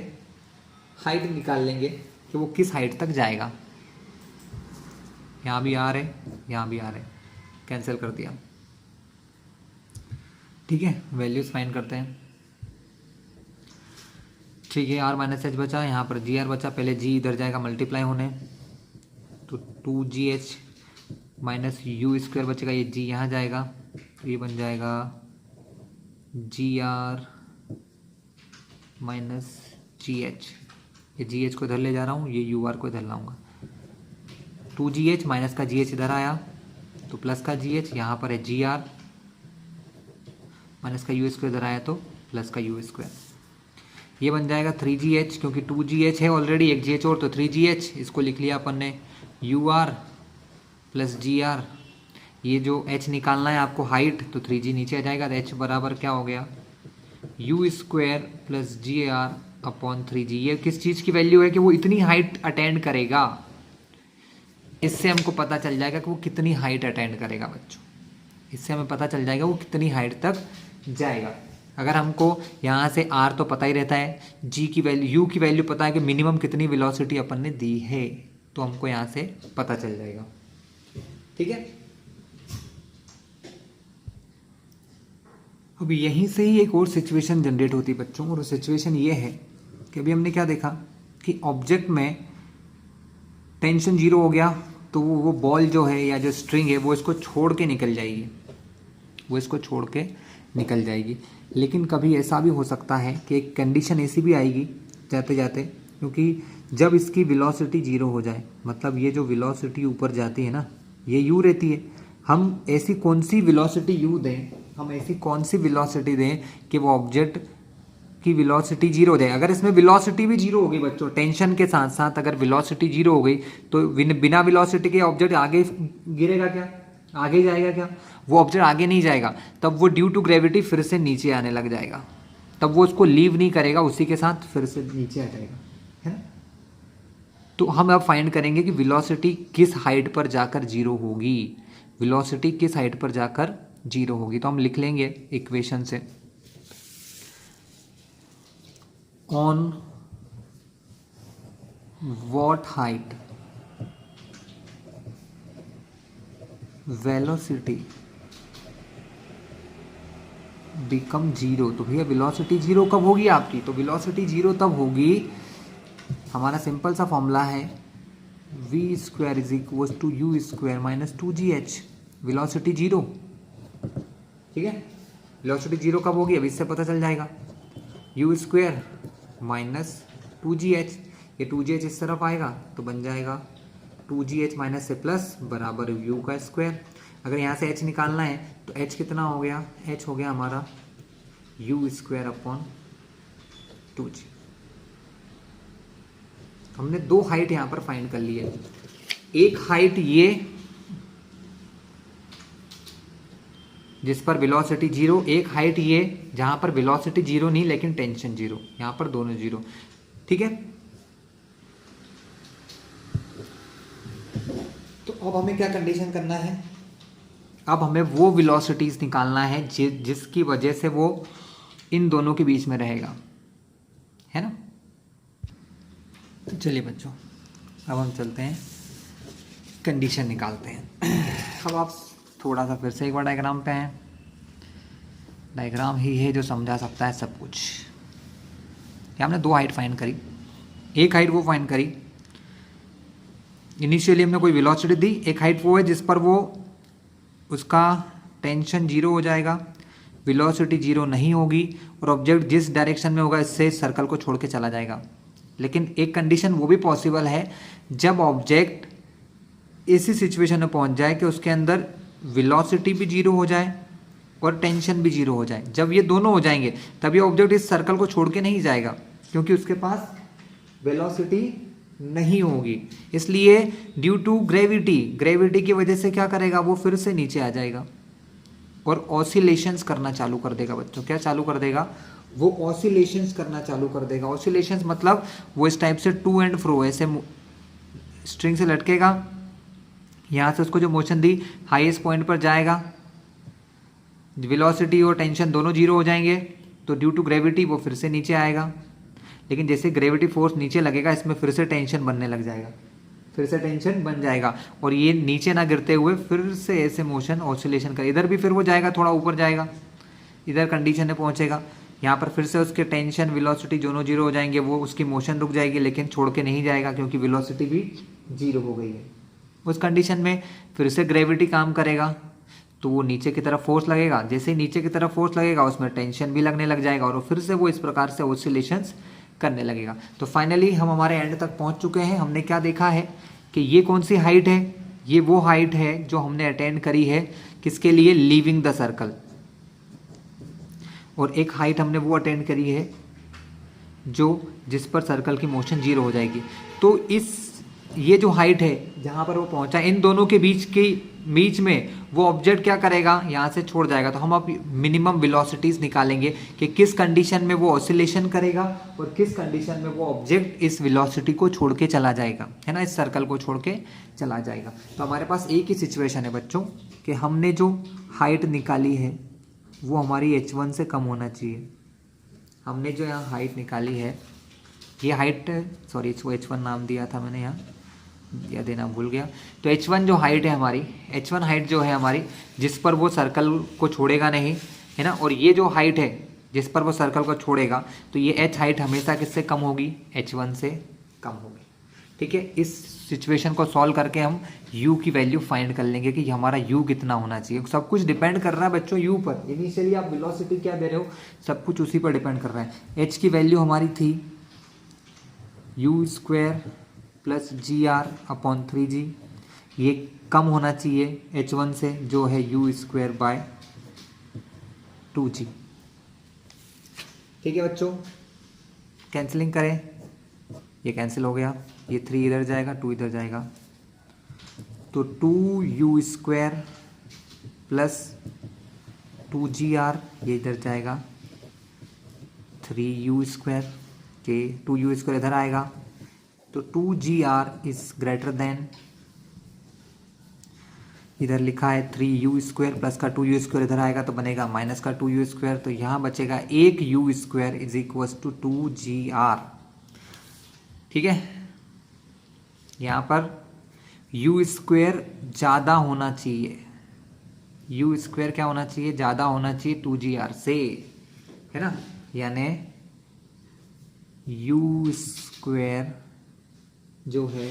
हाइट निकाल लेंगे कि वो किस हाइट तक जाएगा। यहाँ भी आर है, यहाँ भी आर है, कैंसिल कर दिया, ठीक है। वैल्यूज फाइंड करते हैं, ठीक है। आर माइनस एच बचा, यहाँ पर जी आर बचा, पहले जी इधर जाएगा मल्टीप्लाई होने, तो 2gh माइनस यू स्क्वायर बचेगा, ये जी यहाँ जाएगा, तो ये बन जाएगा जी आर माइनस जी एच, ये जी एच को इधर ले जा रहा हूँ, ये यू आर को इधर लाऊंगा, 2gh माइनस का जी एच इधर आया तो प्लस का जी एच, यहाँ पर है जी आर माइनस का यू स्क्वायर इधर आया तो प्लस का यू स्क्वायर, ये बन जाएगा 3gh, क्योंकि 2gh है ऑलरेडी, एक जी एच और, तो 3gh, इसको लिख लिया अपन ने U R plus G R, ये जो h निकालना है आपको हाइट, तो 3g नीचे आ जाएगा। तो h बराबर क्या हो गया, U square plus G R upon 3g। ये किस चीज़ की वैल्यू है कि वो इतनी हाइट अटेंड करेगा। इससे हमको पता चल जाएगा कि वो कितनी हाइट अटेंड करेगा बच्चों। इससे हमें पता चल जाएगा वो कितनी हाइट तक जाएगा। अगर हमको यहाँ से r तो पता ही रहता है, g की वैल्यू, u की वैल्यू पता है कि मिनिमम कितनी वेलोसिटी अपन ने दी है, तो हमको यहाँ से पता चल जाएगा। ठीक है, अब यहीं से ही एक और सिचुएशन जनरेट होती है बच्चों, और सिचुएशन ये है कि अभी हमने क्या देखा कि ऑब्जेक्ट में टेंशन 0 हो गया, तो वो बॉल जो है या जो स्ट्रिंग है वो इसको छोड़ के निकल जाएगी, वो इसको छोड़ के निकल जाएगी। लेकिन कभी ऐसा भी हो सकता है कि एक कंडीशन ऐसी भी आएगी जाते जाते, क्योंकि जब इसकी वेलोसिटी 0 हो जाए, मतलब ये जो वेलोसिटी ऊपर जाती है ना, ये u रहती है, हम ऐसी कौन सी वेलोसिटी u दें, हम ऐसी कौन सी वेलोसिटी दें कि वो ऑब्जेक्ट की वेलोसिटी 0 हो जाए। अगर इसमें वेलोसिटी भी 0 हो गई बच्चों, टेंशन के साथ साथ अगर वेलोसिटी 0 हो गई, तो बिना वेलोसिटी के ऑब्जेक्ट आगे गिरेगा क्या, आगे जाएगा क्या, वो ऑब्जेक्ट आगे नहीं जाएगा। तब वो ड्यू टू ग्रेविटी फिर से नीचे आने लग जाएगा, तब वो उसको लीव नहीं करेगा, उसी के साथ फिर से नीचे आ जाएगा, है ना। तो हम अब फाइंड करेंगे कि वेलोसिटी किस हाइट पर जाकर 0 होगी, वेलोसिटी किस हाइट पर जाकर 0 होगी। तो हम लिख लेंगे इक्वेशन से, on what height velocity become 0। तो भैया वेलोसिटी 0 कब होगी आपकी, तो वेलोसिटी 0 तब होगी, हमारा सिंपल सा फॉर्मूला है v square is equal to U square minus 2gh, velocity 0। ठीक है, वेलोसिटी 0 कब होगी, अब इससे पता चल जाएगा, यू स्क्वायर माइनस 2gh, ये 2gh इस तरफ आएगा तो बन जाएगा 2gh माइनस से प्लस बराबर u का स्क्वायर। अगर यहाँ से h निकालना है तो h कितना हो गया, h हो गया हमारा u स्क्वायर अपॉन 2g। हमने दो हाइट यहाँ पर फाइंड कर ली है, एक हाइट ये जिस पर वेलोसिटी 0, एक हाइट ये जहाँ पर वेलोसिटी 0 नहीं लेकिन टेंशन 0, यहाँ पर दोनों 0। ठीक है, तो अब हमें क्या कंडीशन करना है, अब हमें वो वेलोसिटीज निकालना है जिसकी वजह से वो इन दोनों के बीच में रहेगा, है ना। तो चलिए बच्चों, अब हम चलते हैं कंडीशन निकालते हैं। अब आप थोड़ा सा फिर से एक बार डायग्राम पे हैं, डायग्राम ही है जो समझा सकता है सब कुछ। क्या हमने दो हाइट फाइंड करी, एक हाइट वो फाइंड करी, इनिशियली हमने कोई वेलोसिटी दी, एक हाइट वो है जिस पर वो उसका टेंशन 0 हो जाएगा, वेलोसिटी 0 नहीं होगी, और ऑब्जेक्ट जिस डायरेक्शन में होगा इससे सर्कल को छोड़ के चला जाएगा। लेकिन एक कंडीशन वो भी पॉसिबल है जब ऑब्जेक्ट ऐसी सिचुएशन में पहुंच जाए कि उसके अंदर वेलोसिटी भी 0 हो जाए और टेंशन भी 0 हो जाए। जब ये दोनों हो जाएंगे तब ये ऑब्जेक्ट इस सर्कल को छोड़ के नहीं जाएगा, क्योंकि उसके पास वेलोसिटी नहीं होगी। इसलिए ड्यू टू ग्रेविटी की वजह से क्या करेगा, वो फिर से नीचे आ जाएगा और ऑसिलेशंस करना चालू कर देगा बच्चों। क्या चालू कर देगा, वो ऑसिलेशंस करना चालू कर देगा। ऑसिलेशंस मतलब वो इस टाइप से टू एंड फ्रो ऐसे स्ट्रिंग से लटकेगा, यहाँ से उसको जो मोशन दी हाईएस्ट पॉइंट पर जाएगा, वेलोसिटी और टेंशन दोनों 0 हो जाएंगे, तो ड्यू टू ग्रेविटी वो फिर से नीचे आएगा। लेकिन जैसे ग्रेविटी फोर्स नीचे लगेगा इसमें फिर से टेंशन बनने लग जाएगा, फिर से टेंशन बन जाएगा, और ये नीचे ना गिरते हुए फिर से ऐसे मोशन ऑसिलेशन कर, इधर भी फिर वो जाएगा, थोड़ा ऊपर जाएगा, इधर कंडीशन में पहुंचेगा, यहाँ पर फिर से उसके टेंशन वेलोसिटी दोनों 0 हो जाएंगे, वो उसकी मोशन रुक जाएगी लेकिन छोड़ के नहीं जाएगा क्योंकि वेलोसिटी भी 0 हो गई है। उस कंडीशन में फिर से ग्रेविटी काम करेगा, तो वो नीचे की तरफ फोर्स लगेगा, जैसे ही नीचे की तरफ फोर्स लगेगा उसमें टेंशन भी लगने लग जाएगा, और फिर से वो इस प्रकार से ऑसिलेशंस करने लगेगा। तो फाइनली हम हमारे एंड तक पहुंच चुके हैं। हमने क्या देखा है कि ये कौन सी हाइट है, ये वो हाइट है जो हमने अटेंड करी है किसके लिए, लीविंग द सर्कल, और एक हाइट हमने वो अटेंड करी है जो जिस पर सर्कल की मोशन 0 हो जाएगी। तो इस ये जो हाइट है जहाँ पर वो पहुँचा, इन दोनों के बीच में वो ऑब्जेक्ट क्या करेगा, यहाँ से छोड़ जाएगा। तो हम अब मिनिमम वेलोसिटीज निकालेंगे कि किस कंडीशन में वो ऑसिलेशन करेगा और किस कंडीशन में वो ऑब्जेक्ट इस वेलोसिटी को छोड़ के चला जाएगा, है ना, इस सर्कल को छोड़ के चला जाएगा। तो हमारे पास एक ही सिचुएशन है बच्चों कि हमने जो हाइट निकाली है वो हमारी h1 से कम होना चाहिए। हमने जो यहाँ हाइट निकाली है, ये हाइट, सॉरी इसको h1 नाम दिया था मैंने, यहाँ या देना भूल गया। तो h1 जो हाइट है हमारी, h1 हाइट जो है हमारी, जिस पर वो सर्कल को छोड़ेगा नहीं, है ना, और ये जो हाइट है जिस पर वो सर्कल को छोड़ेगा, तो ये h हाइट हमेशा किससे कम होगी, h1 से कम होगी। ठीक है, इस सिचुएशन को सॉल्व करके हम u की वैल्यू फाइंड कर लेंगे कि हमारा u कितना होना चाहिए। सब कुछ डिपेंड कर रहा है बच्चों u पर। इनिशियली आप वेलोसिटी क्या दे रहे हो, सब कुछ उसी पर डिपेंड कर रहा है। h की वैल्यू हमारी थी u² + gr/3g, ये कम होना चाहिए h1 से जो है u² / 2g। ठीक है बच्चों, कैंसिलिंग करें, ये कैंसिल हो गया, ये 3 इधर जाएगा, 2 इधर जाएगा, तो 2u² + 2gr ये इधर जाएगा, 3u² के 2u² इधर आएगा, तो 2gr इज ग्रेटर देन, इधर लिखा है 3u² प्लस का 2u² इधर आएगा तो बनेगा माइनस का 2u², तो यहाँ बचेगा 1u² is equal to 2gr। ठीक है, यहाँ पर u² ज़्यादा होना चाहिए, u² क्या होना चाहिए, ज़्यादा होना चाहिए 2gr से, है ना, यानी u² जो है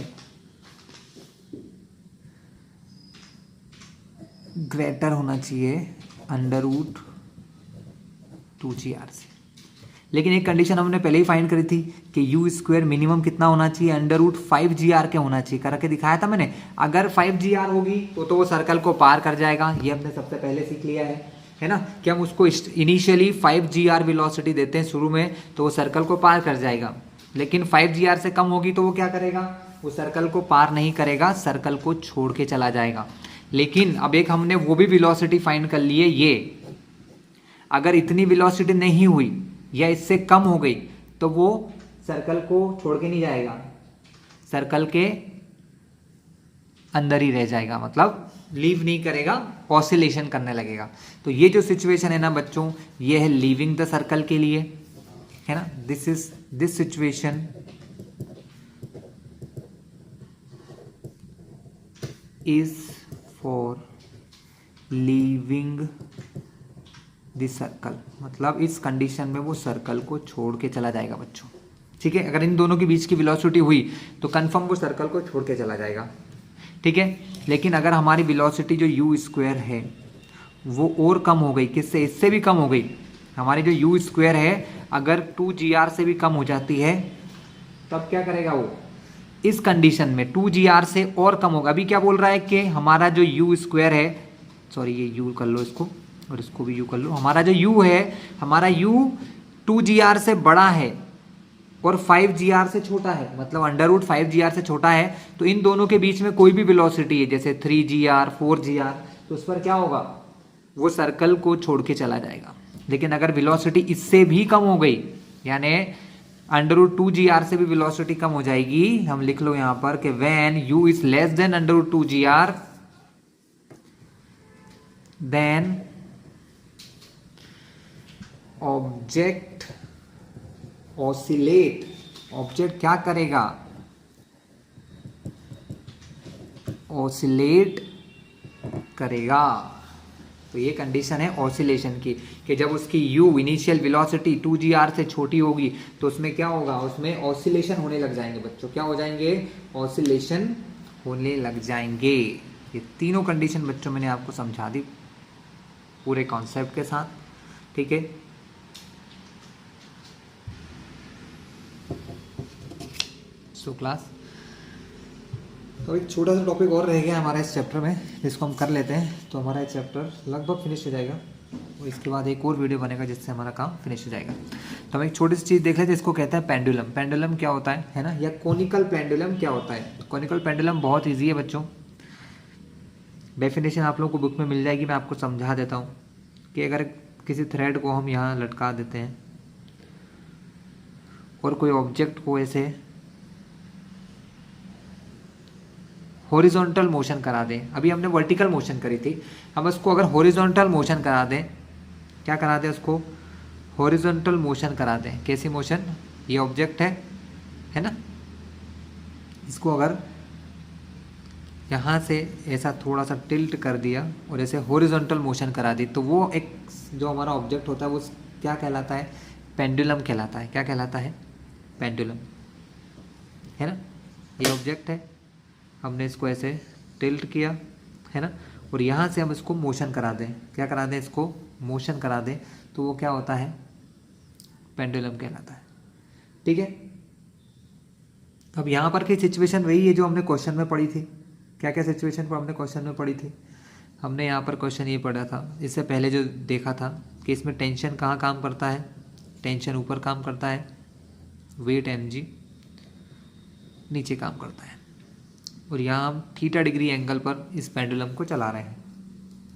ग्रेटर होना चाहिए √2gr से। लेकिन एक कंडीशन हमने पहले ही फाइंड करी थी कि u² मिनिमम कितना होना चाहिए, √5gr के होना चाहिए, करके दिखाया था मैंने। अगर 5gr होगी तो वो सर्कल को पार कर जाएगा, ये हमने सबसे पहले सीख लिया है ना, कि हम उसको इनिशियली 5gr वेलोसिटी देते हैं शुरू में, तो वो सर्कल को पार कर जाएगा। लेकिन 5gr से कम होगी तो वो क्या करेगा, वो सर्कल को पार नहीं करेगा, सर्कल को छोड़ के चला जाएगा। लेकिन अब एक हमने वो भी वेलोसिटी फाइंड कर ली है, ये अगर इतनी वेलोसिटी नहीं हुई या इससे कम हो गई तो वो सर्कल को छोड़ के नहीं जाएगा, सर्कल के अंदर ही रह जाएगा, मतलब लीव नहीं करेगा, ऑसिलेशन करने लगेगा। तो ये जो सिचुएशन है ना बच्चों, ये है लीविंग द सर्कल के लिए, है ना, this situation is for leaving the circle, मतलब इस कंडीशन में वो सर्कल को छोड़ के चला जाएगा बच्चों। ठीक है, अगर इन दोनों के बीच की वेलोसिटी हुई तो कंफर्म वो सर्कल को छोड़ के चला जाएगा। ठीक है, लेकिन अगर हमारी वेलोसिटी जो u² है वो और कम हो गई, किससे, इससे भी कम हो गई, हमारी जो u² है अगर 2gr से भी कम हो जाती है, तब क्या करेगा वो, इस कंडीशन में 2gr से और कम होगा। अभी क्या बोल रहा है कि हमारा जो u² है, सॉरी ये u कर लो इसको और इसको भी u कर लो, हमारा जो u है, हमारा u 2gr से बड़ा है और 5gr से छोटा है, मतलब √5gr से छोटा है, तो इन दोनों के बीच में कोई भी वेलोसिटी है जैसे 3gr 4gr, तो उस पर क्या होगा, वो सर्कल को छोड़ के चला जाएगा। लेकिन अगर वेलोसिटी इससे भी कम हो गई, यानी √2gr से भी वेलोसिटी कम हो जाएगी, हम लिख लो यहाँ पर कि when u is less than √2gr then object oscillate, object क्या करेगा, ऑसिलेट करेगा। तो ये कंडीशन है ऑसिलेशन की, कि जब उसकी u इनिशियल वेलोसिटी 2gr से छोटी होगी तो उसमें क्या होगा, उसमें ऑसिलेशन होने लग जाएंगे बच्चों, क्या हो जाएंगे, ऑसिलेशन होने लग जाएंगे। ये तीनों कंडीशन बच्चों मैंने आपको समझा दी पूरे कॉन्सेप्ट के साथ। ठीक है, सो क्लास, तो एक छोटा सा टॉपिक और रह गया हमारा इस चैप्टर में, जिसको हम कर लेते हैं तो हमारा ये चैप्टर लगभग फिनिश हो जाएगा, और इसके बाद एक और वीडियो बनेगा जिससे हमारा काम फिनिश हो जाएगा। तो हम एक छोटी सी चीज़ देख लेते हैं, इसको कहते हैं पेंडुलम। पेंडुलम क्या होता है ना, या कोनिकल पेंडुलम क्या होता है। कोनिकल पेंडुलम बहुत ईजी है बच्चों, डेफिनेशन आप लोगों को बुक में मिल जाएगी, मैं आपको समझा देता हूँ कि अगर किसी थ्रेड को हम यहाँ लटका देते हैं और कोई ऑब्जेक्ट को ऐसे हॉरिजॉन्टल मोशन करा दें, अभी हमने वर्टिकल मोशन करी थी, हम उसको अगर हॉरिजॉन्टल मोशन करा दें, क्या करा दें उसको, हॉरिजॉन्टल मोशन करा दें। कैसी मोशन, ये ऑब्जेक्ट है ना, इसको अगर यहाँ से ऐसा थोड़ा सा टिल्ट कर दिया और ऐसे हॉरिजॉन्टल मोशन करा दी, तो वो एक जो हमारा ऑब्जेक्ट होता है वो क्या कहलाता है, पेंडुलम कहलाता है। क्या कहलाता है, पेंडुलम, है ना। ये ऑब्जेक्ट है, हमने इसको ऐसे टिल्ट किया, है ना, और यहाँ से हम इसको मोशन करा दें, क्या करा दें, इसको मोशन करा दें, तो वो क्या होता है, पेंडुलम कहलाता है। ठीक है, अब यहाँ पर की सिचुएशन वही है जो हमने क्वेश्चन में पढ़ी थी। क्या क्या सिचुएशन पर हमने क्वेश्चन में पढ़ी थी, हमने यहाँ पर क्वेश्चन ये पढ़ा था, इससे पहले जो देखा था कि इसमें टेंशन कहाँ काम करता है, टेंशन ऊपर काम करता है, वेट mg नीचे काम करता है, और यहाँ हम थीटा डिग्री एंगल पर इस पेंडुलम को चला रहे हैं।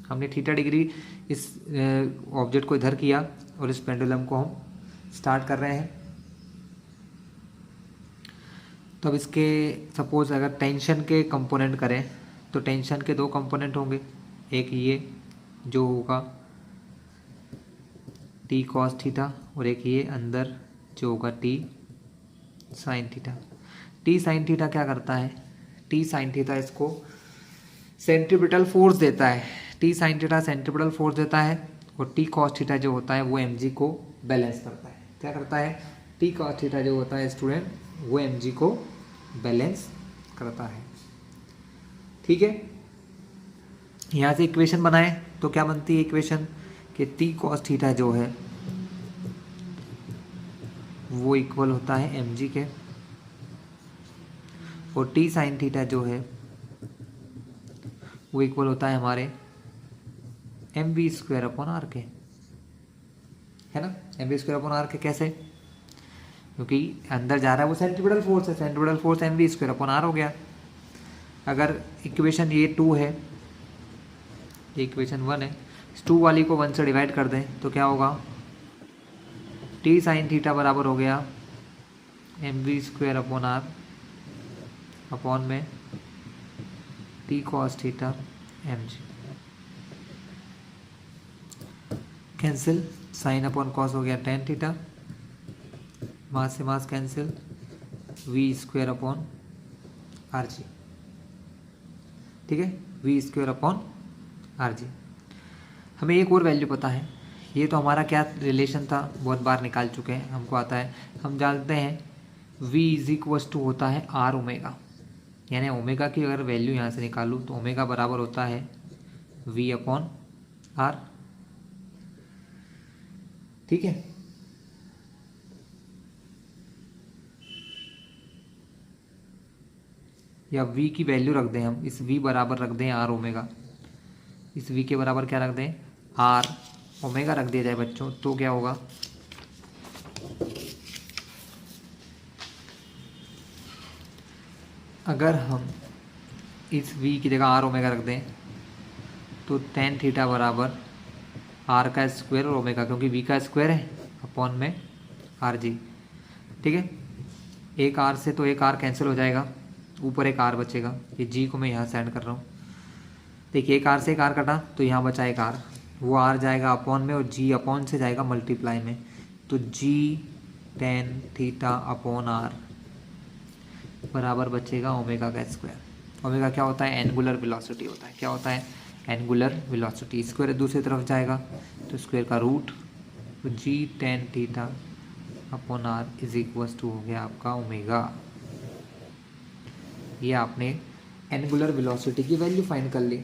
हमने थीटा डिग्री इस ऑब्जेक्ट को इधर किया और इस पेंडुलम को हम स्टार्ट कर रहे हैं। तो अब इसके सपोज अगर टेंशन के कंपोनेंट करें तो टेंशन के दो कंपोनेंट होंगे, एक ये जो होगा टी कॉस थीटा और एक ये अंदर जो होगा T sine theta. T sine theta क्या करता है, टी साइन थीटा इसको सेंट्रीपिटल फोर्स देता है, T sine theta centripetal force देता है, और टी कॉस थीटा जो होता है वो mg को बैलेंस करता है। क्या करता है, टी कॉस थीटा जो होता है स्टूडेंट वो mg को बैलेंस करता है। ठीक है, यहाँ से इक्वेशन बनाए तो क्या बनती है इक्वेशन कि टी कॉस थीटा जो है वो इक्वल होता है mg के, और टी साइन थीटा जो है वो इक्वल होता है हमारे mv स्क्वायर अपॉन आर के, है ना। mv स्क्वायर अपॉन आर के कैसे, क्योंकि अंदर जा रहा है वो सेंट्रीपिटल फोर्स है, centripetal force mv square upon R हो गया। अगर इक्वेशन ये 2 है, ये इक्वेशन 1 है, इस 2 वाली को 1 से डिवाइड कर दें तो क्या होगा, टी साइन थीटा बराबर हो गया mv square upon R upon में T cos theta mg, cancel, sine upon cos हो गया टेन थीटा, मास से mass cancel, V square upon R G. ठीक है, V square upon R G. हमें एक और वैल्यू पता है, ये तो हमारा क्या रिलेशन था बहुत बार निकाल चुके हैं, हमको आता है, हम जानते हैं v इज इक्वस टू होता है आर ओमेगा, यानी ओमेगा की अगर वैल्यू यहाँ से निकालूँ तो ओमेगा बराबर होता है v अपॉन आर। ठीक है, या v की वैल्यू रख दें हम, इस v बराबर रख दें आर ओमेगा, इस v के बराबर क्या रख दें, आर ओमेगा रख दिया जाए बच्चों, तो क्या होगा, अगर हम इस v की जगह आर ओमेगा रख दें तो टेन थीटा बराबर आर का स्क्वायर और ओमेगा, क्योंकि v का स्क्वायर है अपॉन में आर जी। ठीक है, एक आर से तो एक आर कैंसिल हो जाएगा, ऊपर एक आर बचेगा, ये जी को मैं यहाँ सेंड कर रहा हूँ। देखिए एक आर से एक आर कटा तो यहाँ बचा एक आर, वो आर जाएगा अपॉन में और जी अपॉन से जाएगा मल्टीप्लाई में, तो G tan theta upon are बराबर बचेगा ओमेगा का स्क्वायर। ओमेगा क्या होता है, एंगुलर वेलोसिटी होता है। क्या होता है, एंगुलर वेलोसिटी। स्क्वायर दूसरी तरफ जाएगा तो स्क्वायर का रूट, तो G tan theta upon R is equals to हो गया आपका ओमेगा। ये आपने एंगुलर वेलोसिटी की वैल्यू फाइंड कर ली।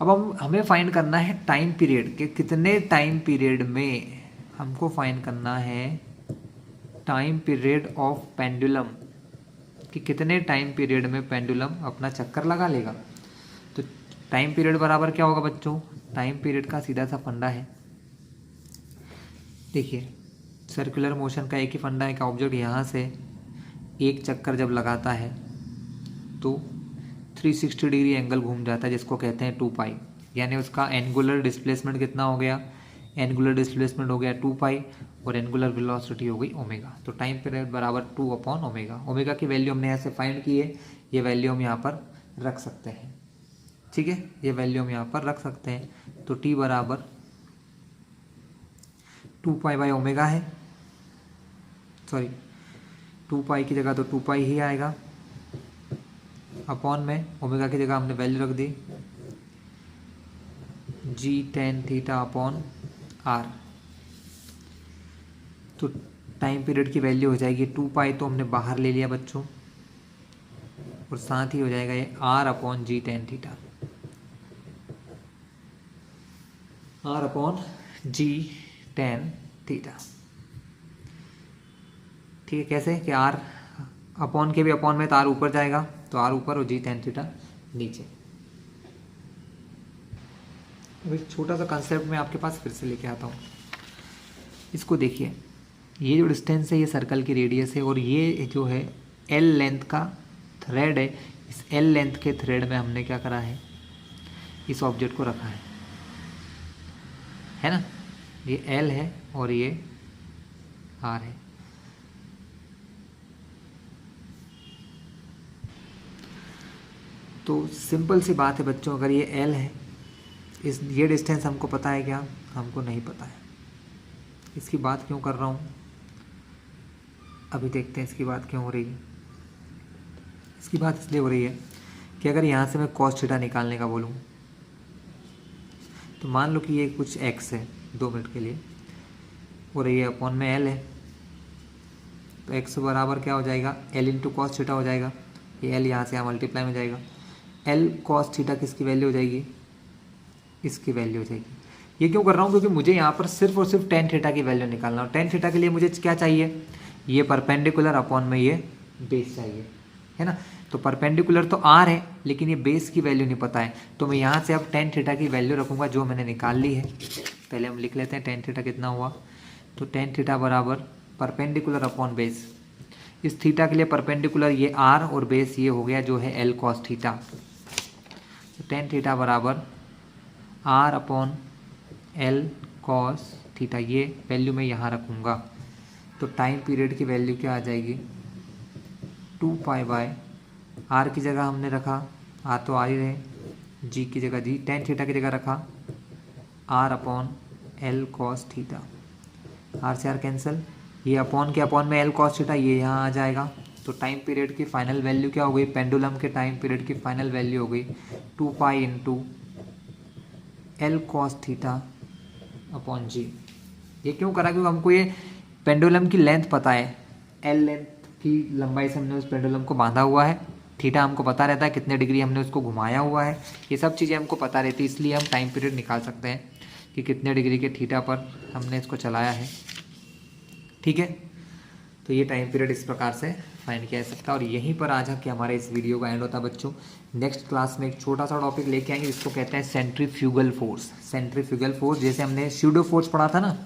अब हमें फाइंड करना है टाइम पीरियड के, कितने टाइम पीरियड में हमको फाइंड करना है टाइम पीरियड ऑफ पेंडुलम, कि कितने टाइम पीरियड में पेंडुलम अपना चक्कर लगा लेगा। तो टाइम पीरियड बराबर क्या होगा बच्चों, टाइम पीरियड का सीधा सा फंडा है देखिए सर्कुलर मोशन का एक ही फंडा है कि ऑब्जेक्ट यहाँ से एक चक्कर जब लगाता है तो 360 डिग्री एंगल घूम जाता है, जिसको कहते हैं 2 पाई। यानी उसका एंगुलर डिस्प्लेसमेंट कितना हो गया, एंगुलर डिस्प्लेसमेंट हो गया 2 पाई और एंगुलर वेलोसिटी हो गई ओमेगा। तो टाइम पीरियड बराबर 2/ओमेगा। ओमेगा की वैल्यू हमने यहाँ से फाइंड की है, ये वैल्यू हम यहाँ पर रख सकते हैं। ठीक है, ये वैल्यू हम यहाँ पर रख सकते हैं। तो टी बराबर 2 पाई बाई ओमेगा है, सॉरी 2 पाई की जगह तो 2 पाई ही आएगा, अपॉन में ओमेगा की जगह हमने वैल्यू रख दी जी tan थीटा अपॉन आर। तो टाइम पीरियड की वैल्यू हो जाएगी 2 पाई, तो हमने बाहर ले लिया बच्चों, और साथ ही हो जाएगा ये R upon G tan theta, R upon G tan theta. ठीक है, कैसे कि आर अपॉन के भी अपॉन में तो आर ऊपर जाएगा, तो आर ऊपर और जी tan थीटा नीचे। अब एक छोटा सा कंसेप्ट मैं आपके पास फिर से लेके आता हूँ। इसको देखिए, ये जो डिस्टेंस है ये सर्कल की रेडियस है, और ये जो है एल लेंथ का थ्रेड है। इस एल लेंथ के थ्रेड में हमने क्या करा है, इस ऑब्जेक्ट को रखा है ना। ये एल है और ये आर है। तो सिंपल सी बात है बच्चों, अगर ये एल है, ये डिस्टेंस हमको पता है क्या, हमको नहीं पता है। इसकी बात क्यों कर रहा हूँ, अभी देखते हैं इसकी बात क्यों हो रही है। इसकी बात इसलिए हो रही है कि अगर यहाँ से मैं cos थीटा निकालने का बोलूँ, तो मान लो कि ये कुछ x है 2 मिनट के लिए, और ये अपॉन में l है, तो x बराबर क्या हो जाएगा, l इंटू कॉस थीटा हो जाएगा। ये l यहाँ से यहाँ मल्टीप्लाई में जाएगा। l cos थीटा किसकी वैल्यू हो जाएगी, इसकी वैल्यू हो जाएगी। ये क्यों कर रहा हूँ, क्योंकि मुझे यहाँ पर सिर्फ और सिर्फ tan थीटा की वैल्यू निकालना है। tan थीटा के लिए मुझे क्या चाहिए, ये परपेंडिकुलर अपॉन में ये बेस चाहिए, है ना। तो परपेंडिकुलर तो r है, लेकिन ये बेस की वैल्यू नहीं पता है, तो मैं यहाँ से अब tan थीटा की वैल्यू रखूँगा जो मैंने निकाल ली है। पहले हम लिख लेते हैं tan थीटा कितना हुआ। तो tan थीटा बराबर परपेंडिकुलर अपॉन बेस। इस थीटा के लिए परपेंडिकुलर ये r और बेस ये हो गया जो है l cos थीटा। तो tan थीटा बराबर r upon l cos theta, ये वैल्यू मैं यहाँ रखूँगा। तो टाइम पीरियड की वैल्यू क्या आ जाएगी, 2 पाई बाय r की जगह हमने रखा, r तो आ ही रहे, g की जगह g, tan थीटा की जगह रखा r upon l cos theta. r से r कैंसिल, ये अपॉन के अपॉन में l cos थीटा ये यहाँ आ जाएगा। तो टाइम पीरियड की फाइनल वैल्यू क्या हो गई, पेंडुलम के टाइम पीरियड की फाइनल वैल्यू हो गई 2 pi into l cos theta upon g. ये क्यों करा, क्योंकि हमको ये पेंडुलम की लेंथ पता है, l लेंथ की लंबाई से हमने उस पेंडुलम को बांधा हुआ है। थीटा हमको पता रहता है, कितने डिग्री हमने उसको घुमाया हुआ है, ये सब चीज़ें हमको पता रहती है। इसलिए हम टाइम पीरियड निकाल सकते हैं कि कितने डिग्री के थीटा पर हमने इसको चलाया है। ठीक है, तो ये टाइम पीरियड इस प्रकार से फाइंड किया जा सकता है। और यहीं पर आज के हमारे इस वीडियो का एंड होता है बच्चों। नेक्स्ट क्लास में एक छोटा सा टॉपिक लेके आएंगे जिसको कहते हैं सेंट्रीफ्यूगल फोर्स। सेंट्रीफ्यूगल फोर्स, जैसे हमने स्यूडो फोर्स पढ़ा था ना,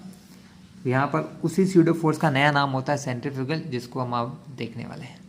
यहाँ पर उसी स्यूडो फोर्स का नया नाम होता है सेंट्रीफ्यूगल, जिसको हम अब देखने वाले हैं।